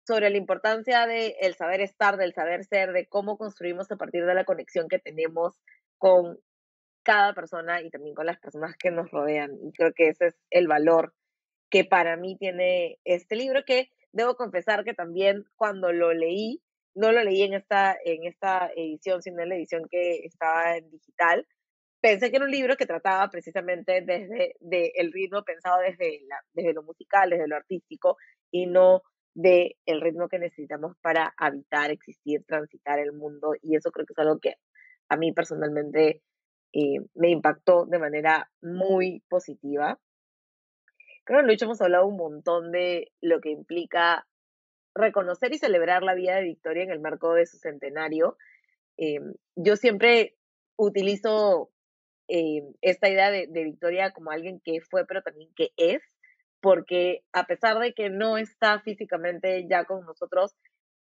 sobre la importancia del saber estar, del saber ser, de cómo construimos a partir de la conexión que tenemos con cada persona y también con las personas que nos rodean. Y creo que ese es el valor que para mí tiene este libro, que debo confesar que también cuando lo leí, no lo leí en esta edición, sino en la edición que estaba en digital, pensé que era un libro que trataba precisamente desde el ritmo pensado desde lo musical, desde lo artístico, y no del ritmo que necesitamos para habitar, existir, transitar el mundo. Y eso creo que es algo que a mí personalmente me impactó de manera muy positiva. Creo que Lucho hemos hablado un montón de lo que implica reconocer y celebrar la vida de Victoria en el marco de su centenario. Yo siempre utilizo esta idea de Victoria como alguien que fue, pero también que es, porque a pesar de que no está físicamente ya con nosotros,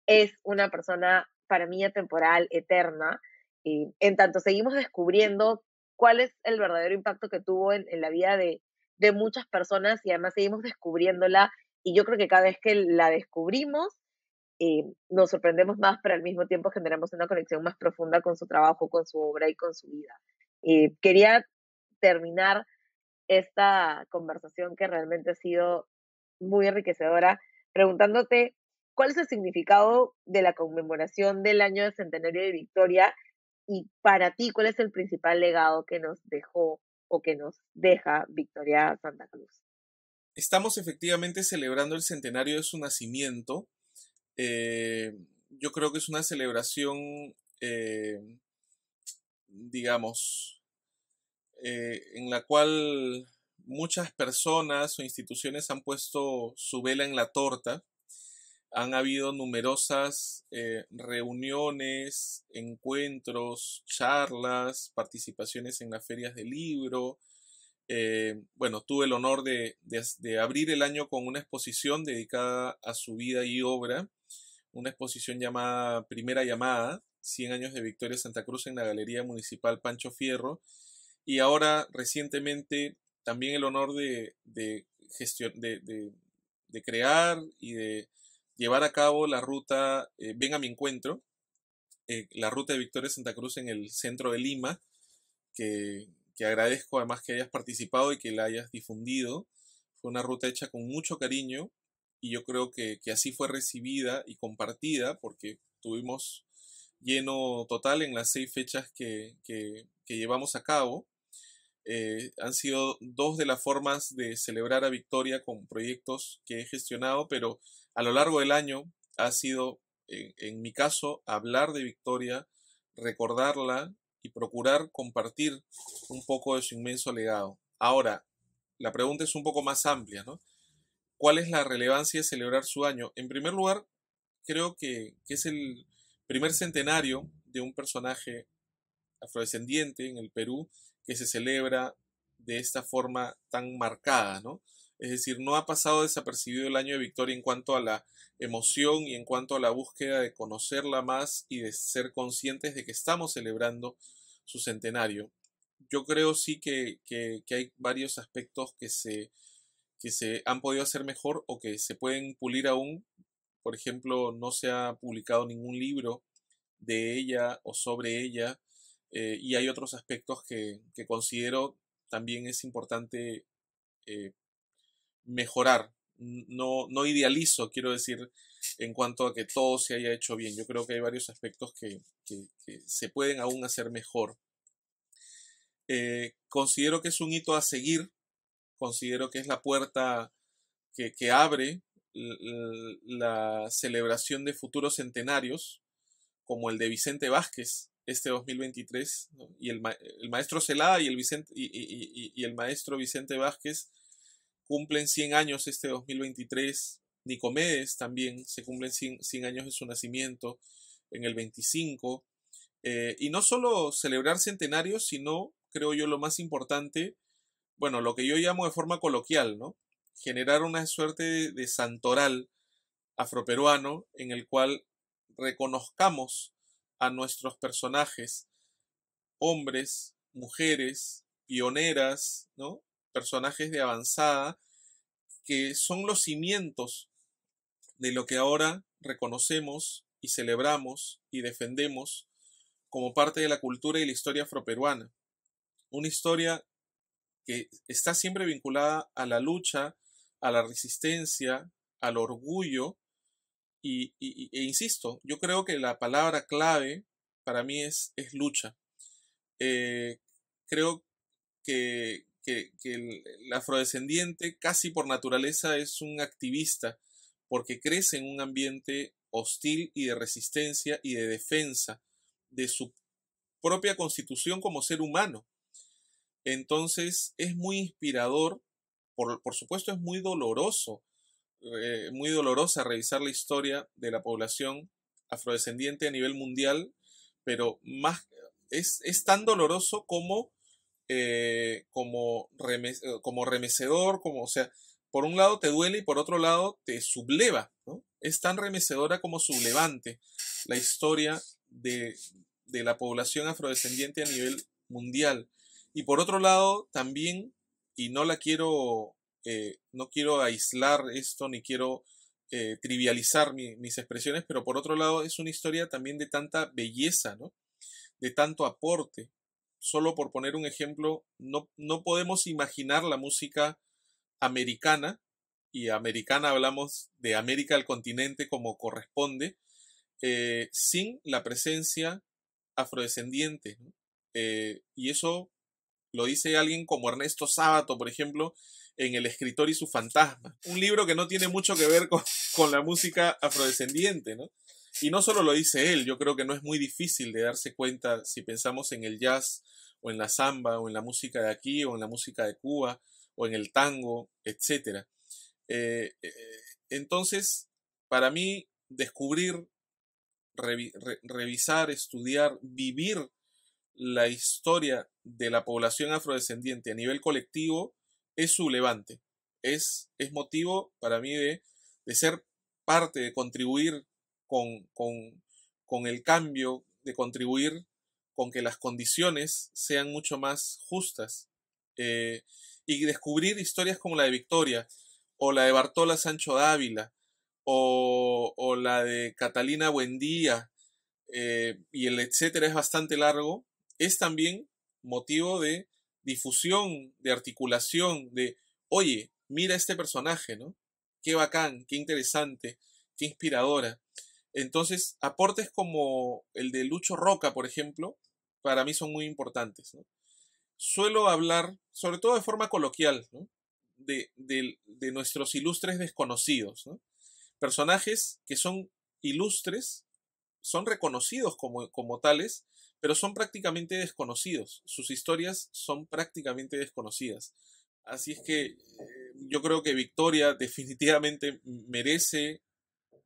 es una persona para mí atemporal, eterna, en tanto seguimos descubriendo cuál es el verdadero impacto que tuvo en la vida de muchas personas y además seguimos descubriéndola y yo creo que cada vez que la descubrimos, nos sorprendemos más, pero al mismo tiempo generamos una conexión más profunda con su trabajo, con su obra y con su vida. Quería terminar esta conversación que realmente ha sido muy enriquecedora preguntándote ¿cuál es el significado de la conmemoración del año de centenario de Victoria? Y para ti, ¿cuál es el principal legado que nos dejó o que nos deja Victoria Santa Cruz? Estamos efectivamente celebrando el centenario de su nacimiento. Yo creo que es una celebración, eh, digamos, en la cual muchas personas o instituciones han puesto su vela en la torta. Han habido numerosas reuniones, encuentros, charlas, participaciones en las ferias del libro. Bueno, tuve el honor de abrir el año con una exposición dedicada a su vida y obra, una exposición llamada Primera Llamada, 100 años de Victoria Santa Cruz en la Galería Municipal Pancho Fierro, y ahora recientemente también el honor de crear y de llevar a cabo la ruta Ven a mi encuentro, la ruta de Victoria Santa Cruz en el centro de Lima, que agradezco además que hayas participado y que la hayas difundido. Fue una ruta hecha con mucho cariño y yo creo que así fue recibida y compartida porque tuvimos lleno total en las 6 fechas que llevamos a cabo. Han sido 2 de las formas de celebrar a Victoria con proyectos que he gestionado, pero a lo largo del año ha sido, en mi caso, hablar de Victoria, recordarla y procurar compartir un poco de su inmenso legado. Ahora, la pregunta es un poco más amplia, ¿no? ¿Cuál es la relevancia de celebrar su año? En primer lugar, creo que es el primer centenario de un personaje afrodescendiente en el Perú que se celebra de esta forma tan marcada, ¿no? Es decir, no ha pasado desapercibido el año de Victoria en cuanto a la emoción y en cuanto a la búsqueda de conocerla más y de ser conscientes de que estamos celebrando su centenario. Yo creo sí que hay varios aspectos que se han podido hacer mejor o que se pueden pulir aún. Por ejemplo, no se ha publicado ningún libro de ella o sobre ella, y hay otros aspectos que considero también es importante eh, mejorar. No idealizo, quiero decir, en cuanto a que todo se haya hecho bien. Yo creo que hay varios aspectos que se pueden aún hacer mejor. Considero que es un hito a seguir, considero que es la puerta que abre la celebración de futuros centenarios, como el de Vicente Vázquez este 2023, ¿no? Y el maestro Celada y el maestro Vicente Vázquez cumplen 100 años este 2023. Nicomedes también se cumplen 100 años de su nacimiento en el 25. Y no solo celebrar centenarios, sino, creo yo, lo más importante, bueno, lo que yo llamo de forma coloquial, ¿no? Generar una suerte de santoral afroperuano en el cual reconozcamos a nuestros personajes, hombres, mujeres, pioneras, ¿no? Personajes de avanzada, que son los cimientos de lo que ahora reconocemos y celebramos y defendemos como parte de la cultura y la historia afroperuana. Una historia que está siempre vinculada a la lucha, a la resistencia, al orgullo, e insisto, yo creo que la palabra clave para mí es lucha. Eh, Creo que el afrodescendiente casi por naturaleza es un activista, porque crece en un ambiente hostil y de resistencia y de defensa de su propia constitución como ser humano. Entonces es muy inspirador, por supuesto es muy dolorosa revisar la historia de la población afrodescendiente a nivel mundial, pero más es tan doloroso como remecedor, o sea, por un lado te duele y por otro lado te subleva, ¿no? Es tan remecedora como sublevante la historia de la población afrodescendiente a nivel mundial. Y por otro lado, también, y no quiero aislar esto, ni quiero trivializar mis expresiones, pero por otro lado es una historia también de tanta belleza, ¿no? De tanto aporte. Solo por poner un ejemplo, no podemos imaginar la música americana y americana hablamos de América al continente como corresponde, sin la presencia afrodescendiente, ¿no? Y eso lo dice alguien como Ernesto Sábato, por ejemplo, en El escritor y su fantasma. Un libro que no tiene mucho que ver con la música afrodescendiente, ¿no? Y no solo lo dice él, yo creo que no es muy difícil de darse cuenta si pensamos en el jazz o en la samba o en la música de aquí o en la música de Cuba o en el tango, etc. Entonces, para mí, descubrir, revisar, estudiar, vivir la historia de la población afrodescendiente a nivel colectivo es sublevante. Es motivo para mí de ser parte, de contribuir con el cambio, de contribuir con que las condiciones sean mucho más justas. Y descubrir historias como la de Victoria, o la de Bartola Sancho Dávila, o la de Catalina Buendía, y el etcétera es bastante largo, es también motivo de difusión, de articulación, de, oye, mira este personaje, ¿no? Qué bacán, qué interesante, qué inspiradora. Entonces, aportes como el de Lucho Roca, por ejemplo, para mí son muy importantes, ¿no? Suelo hablar, sobre todo de forma coloquial, ¿no? de nuestros ilustres desconocidos, ¿no? Personajes que son ilustres, son reconocidos como tales, pero son prácticamente desconocidos. Sus historias son prácticamente desconocidas. Así es que yo creo que Victoria definitivamente merece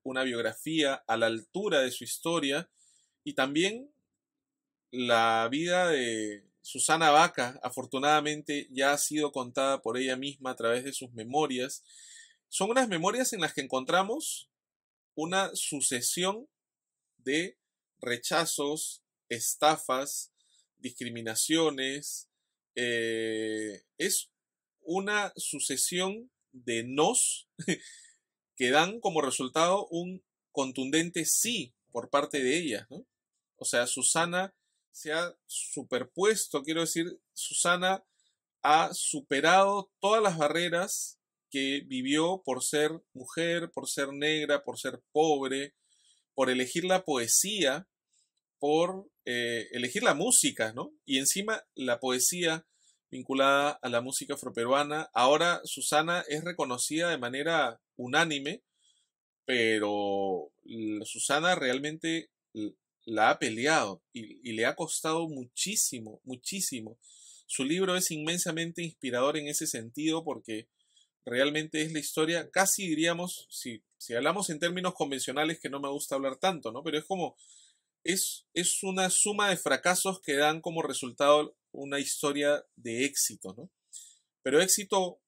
una biografía a la altura de su historia, y también la vida de Susana Baca, afortunadamente, ya ha sido contada por ella misma a través de sus memorias. Son unas memorias en las que encontramos una sucesión de rechazos, estafas, discriminaciones. Es una sucesión de nos que dan como resultado un contundente sí por parte de ella, ¿no? O sea, Susana se ha superpuesto, quiero decir, Susana ha superado todas las barreras que vivió por ser mujer, por ser negra, por ser pobre, por elegir la poesía, por elegir la música, ¿no? Y encima la poesía vinculada a la música afroperuana. Ahora Susana es reconocida de manera unánime, pero Susana realmente la ha peleado y le ha costado muchísimo, muchísimo. Su libro es inmensamente inspirador en ese sentido porque realmente es la historia, casi diríamos, si hablamos en términos convencionales, que no me gusta hablar tanto, ¿no? Pero es como, es una suma de fracasos que dan como resultado una historia de éxito, ¿no? Pero éxito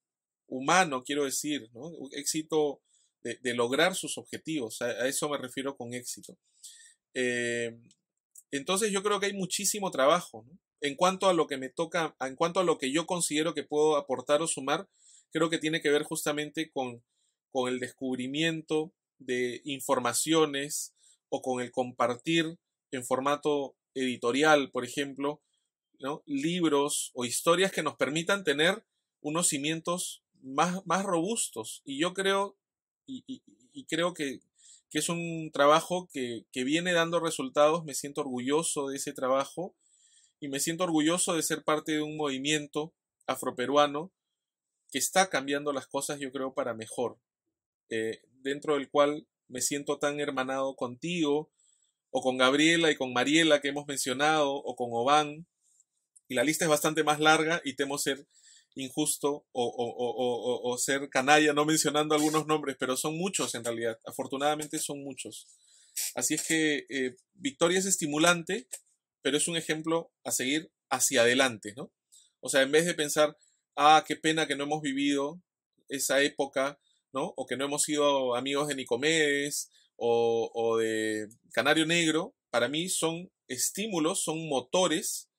humano, quiero decir, ¿no? Éxito de lograr sus objetivos, a eso me refiero con éxito. Entonces yo creo que hay muchísimo trabajo, ¿no? En cuanto a lo que me toca, en cuanto a lo que yo considero que puedo aportar o sumar, creo que tiene que ver justamente con el descubrimiento de informaciones o con el compartir en formato editorial, por ejemplo, ¿no? Libros o historias que nos permitan tener unos cimientos más robustos. Y yo creo, y creo que es un trabajo que viene dando resultados. Me siento orgulloso de ese trabajo y me siento orgulloso de ser parte de un movimiento afroperuano que está cambiando las cosas, yo creo, para mejor, dentro del cual me siento tan hermanado contigo, o con Gabriela y con Mariela que hemos mencionado, o con Oban, y la lista es bastante más larga y temo ser injusto o ser canalla no mencionando algunos nombres, pero son muchos en realidad, afortunadamente son muchos. Así es que Victoria es estimulante, pero es un ejemplo a seguir hacia adelante, ¿no? O sea, en vez de pensar, qué pena que no hemos vivido esa época, ¿no? O que no hemos sido amigos de Nicomedes o de Canario Negro, para mí son estímulos, son motores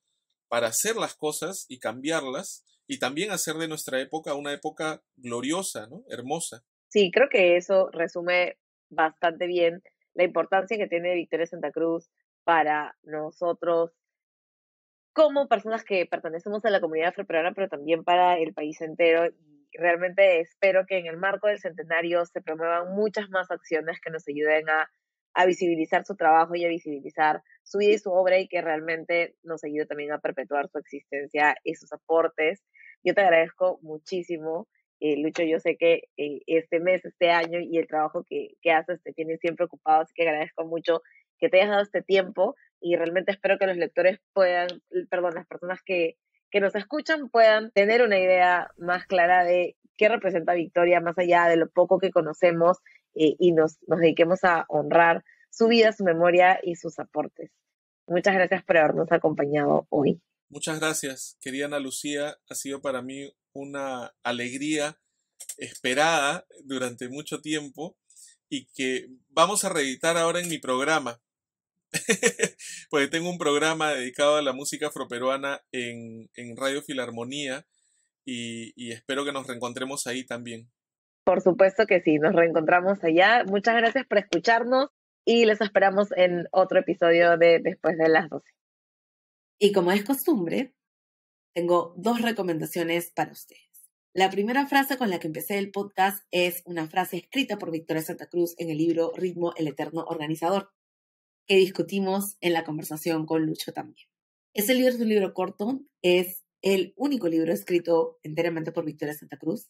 para hacer las cosas y cambiarlas, y también hacer de nuestra época una época gloriosa, ¿no? Hermosa. Sí, creo que eso resume bastante bien la importancia que tiene Victoria Santa Cruz para nosotros como personas que pertenecemos a la comunidad afroperuana, pero también para el país entero. realmente espero que en el marco del centenario se promuevan muchas más acciones que nos ayuden a visibilizar su trabajo y a visibilizar su vida y su obra, y que realmente nos ayude también a perpetuar su existencia y sus aportes. Yo te agradezco muchísimo, Lucho. Yo sé que este mes, este año y el trabajo que haces te tiene siempre ocupado, así que agradezco mucho que te hayas dado este tiempo, y realmente espero que los lectores las personas que nos escuchan puedan tener una idea más clara de qué representa Victoria, más allá de lo poco que conocemos, y nos dediquemos a honrar su vida, su memoria y sus aportes. Muchas gracias por habernos acompañado hoy. Muchas gracias, querida Ana Lucía. Ha sido para mí una alegría esperada durante mucho tiempo y que vamos a reeditar ahora en mi programa. Porque tengo un programa dedicado a la música afroperuana en Radio Filarmonía y espero que nos reencontremos ahí también. Por supuesto que sí, nos reencontramos allá. Muchas gracias por escucharnos y les esperamos en otro episodio de Después de las 12. Y como es costumbre, tengo 2 recomendaciones para ustedes. La primera frase con la que empecé el podcast es una frase escrita por Victoria Santa Cruz en el libro Ritmo, el Eterno Organizador, que discutimos en la conversación con Lucho también. Ese libro es un libro corto, es el único libro escrito enteramente por Victoria Santa Cruz,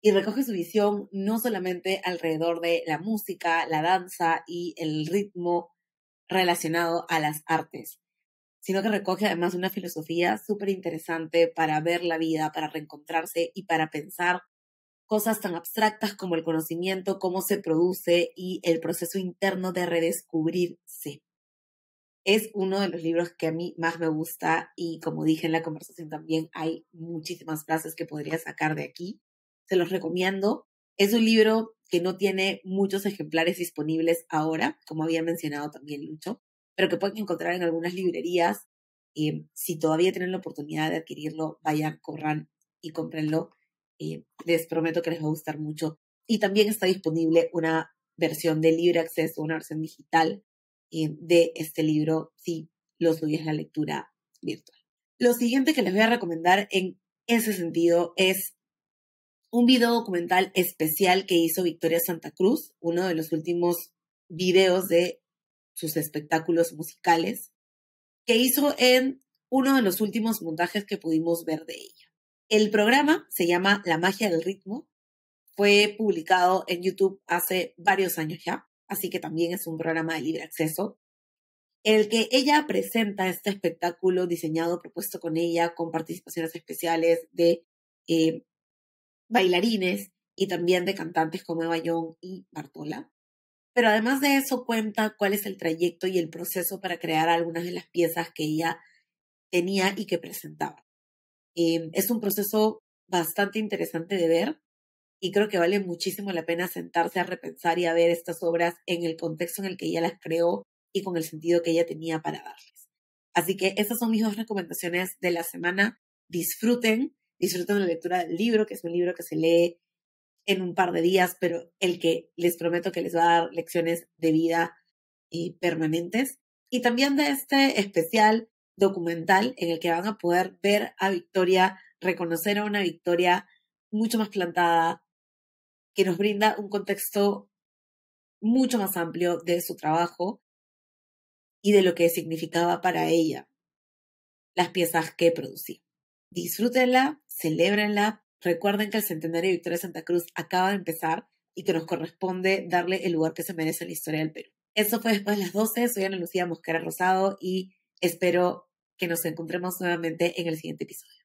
y recoge su visión no solamente alrededor de la música, la danza y el ritmo relacionado a las artes, sino que recoge además una filosofía súper interesante para ver la vida, para reencontrarse y para pensar cosas tan abstractas como el conocimiento, cómo se produce y el proceso interno de redescubrirse. Es uno de los libros que a mí más me gusta, y como dije en la conversación también, hay muchísimas frases que podría sacar de aquí. Se los recomiendo. Es un libro que no tiene muchos ejemplares disponibles ahora, como había mencionado también Lucho, pero que pueden encontrar en algunas librerías. Si todavía tienen la oportunidad de adquirirlo, vayan, corran y cómprenlo. Les prometo que les va a gustar mucho. Y también está disponible una versión de libre acceso, una versión digital de este libro, si lo suyo es la lectura virtual. Lo siguiente que les voy a recomendar en ese sentido es un video documental especial que hizo Victoria Santa Cruz, uno de los últimos videos de sus espectáculos musicales, que hizo en uno de los últimos montajes que pudimos ver de ella. El programa se llama La Magia del Ritmo, fue publicado en YouTube hace varios años ya, así que también es un programa de libre acceso, en el que ella presenta este espectáculo diseñado, propuesto con ella, con participaciones especiales de bailarines y también de cantantes como Eva Young y Bartola. Pero además de eso cuenta cuál es el trayecto y el proceso para crear algunas de las piezas que ella tenía y que presentaba. Es un proceso bastante interesante de ver, y creo que vale muchísimo la pena sentarse a repensar y a ver estas obras en el contexto en el que ella las creó y con el sentido que ella tenía para darles. Así que esas son mis 2 recomendaciones de la semana. Disfruten la lectura del libro, que es un libro que se lee en un par de días, pero el que les prometo que les va a dar lecciones de vida permanentes. Y también de este especial documental en el que van a poder ver a Victoria, reconocer a una Victoria mucho más plantada, que nos brinda un contexto mucho más amplio de su trabajo y de lo que significaba para ella las piezas que producía. Disfrútenla, celébrenla, recuerden que el centenario de Victoria Santa Cruz acaba de empezar y que nos corresponde darle el lugar que se merece en la historia del Perú. Eso fue Después de las 12. Soy Ana Lucía Mosquera Rosado y espero que nos encontremos nuevamente en el siguiente episodio.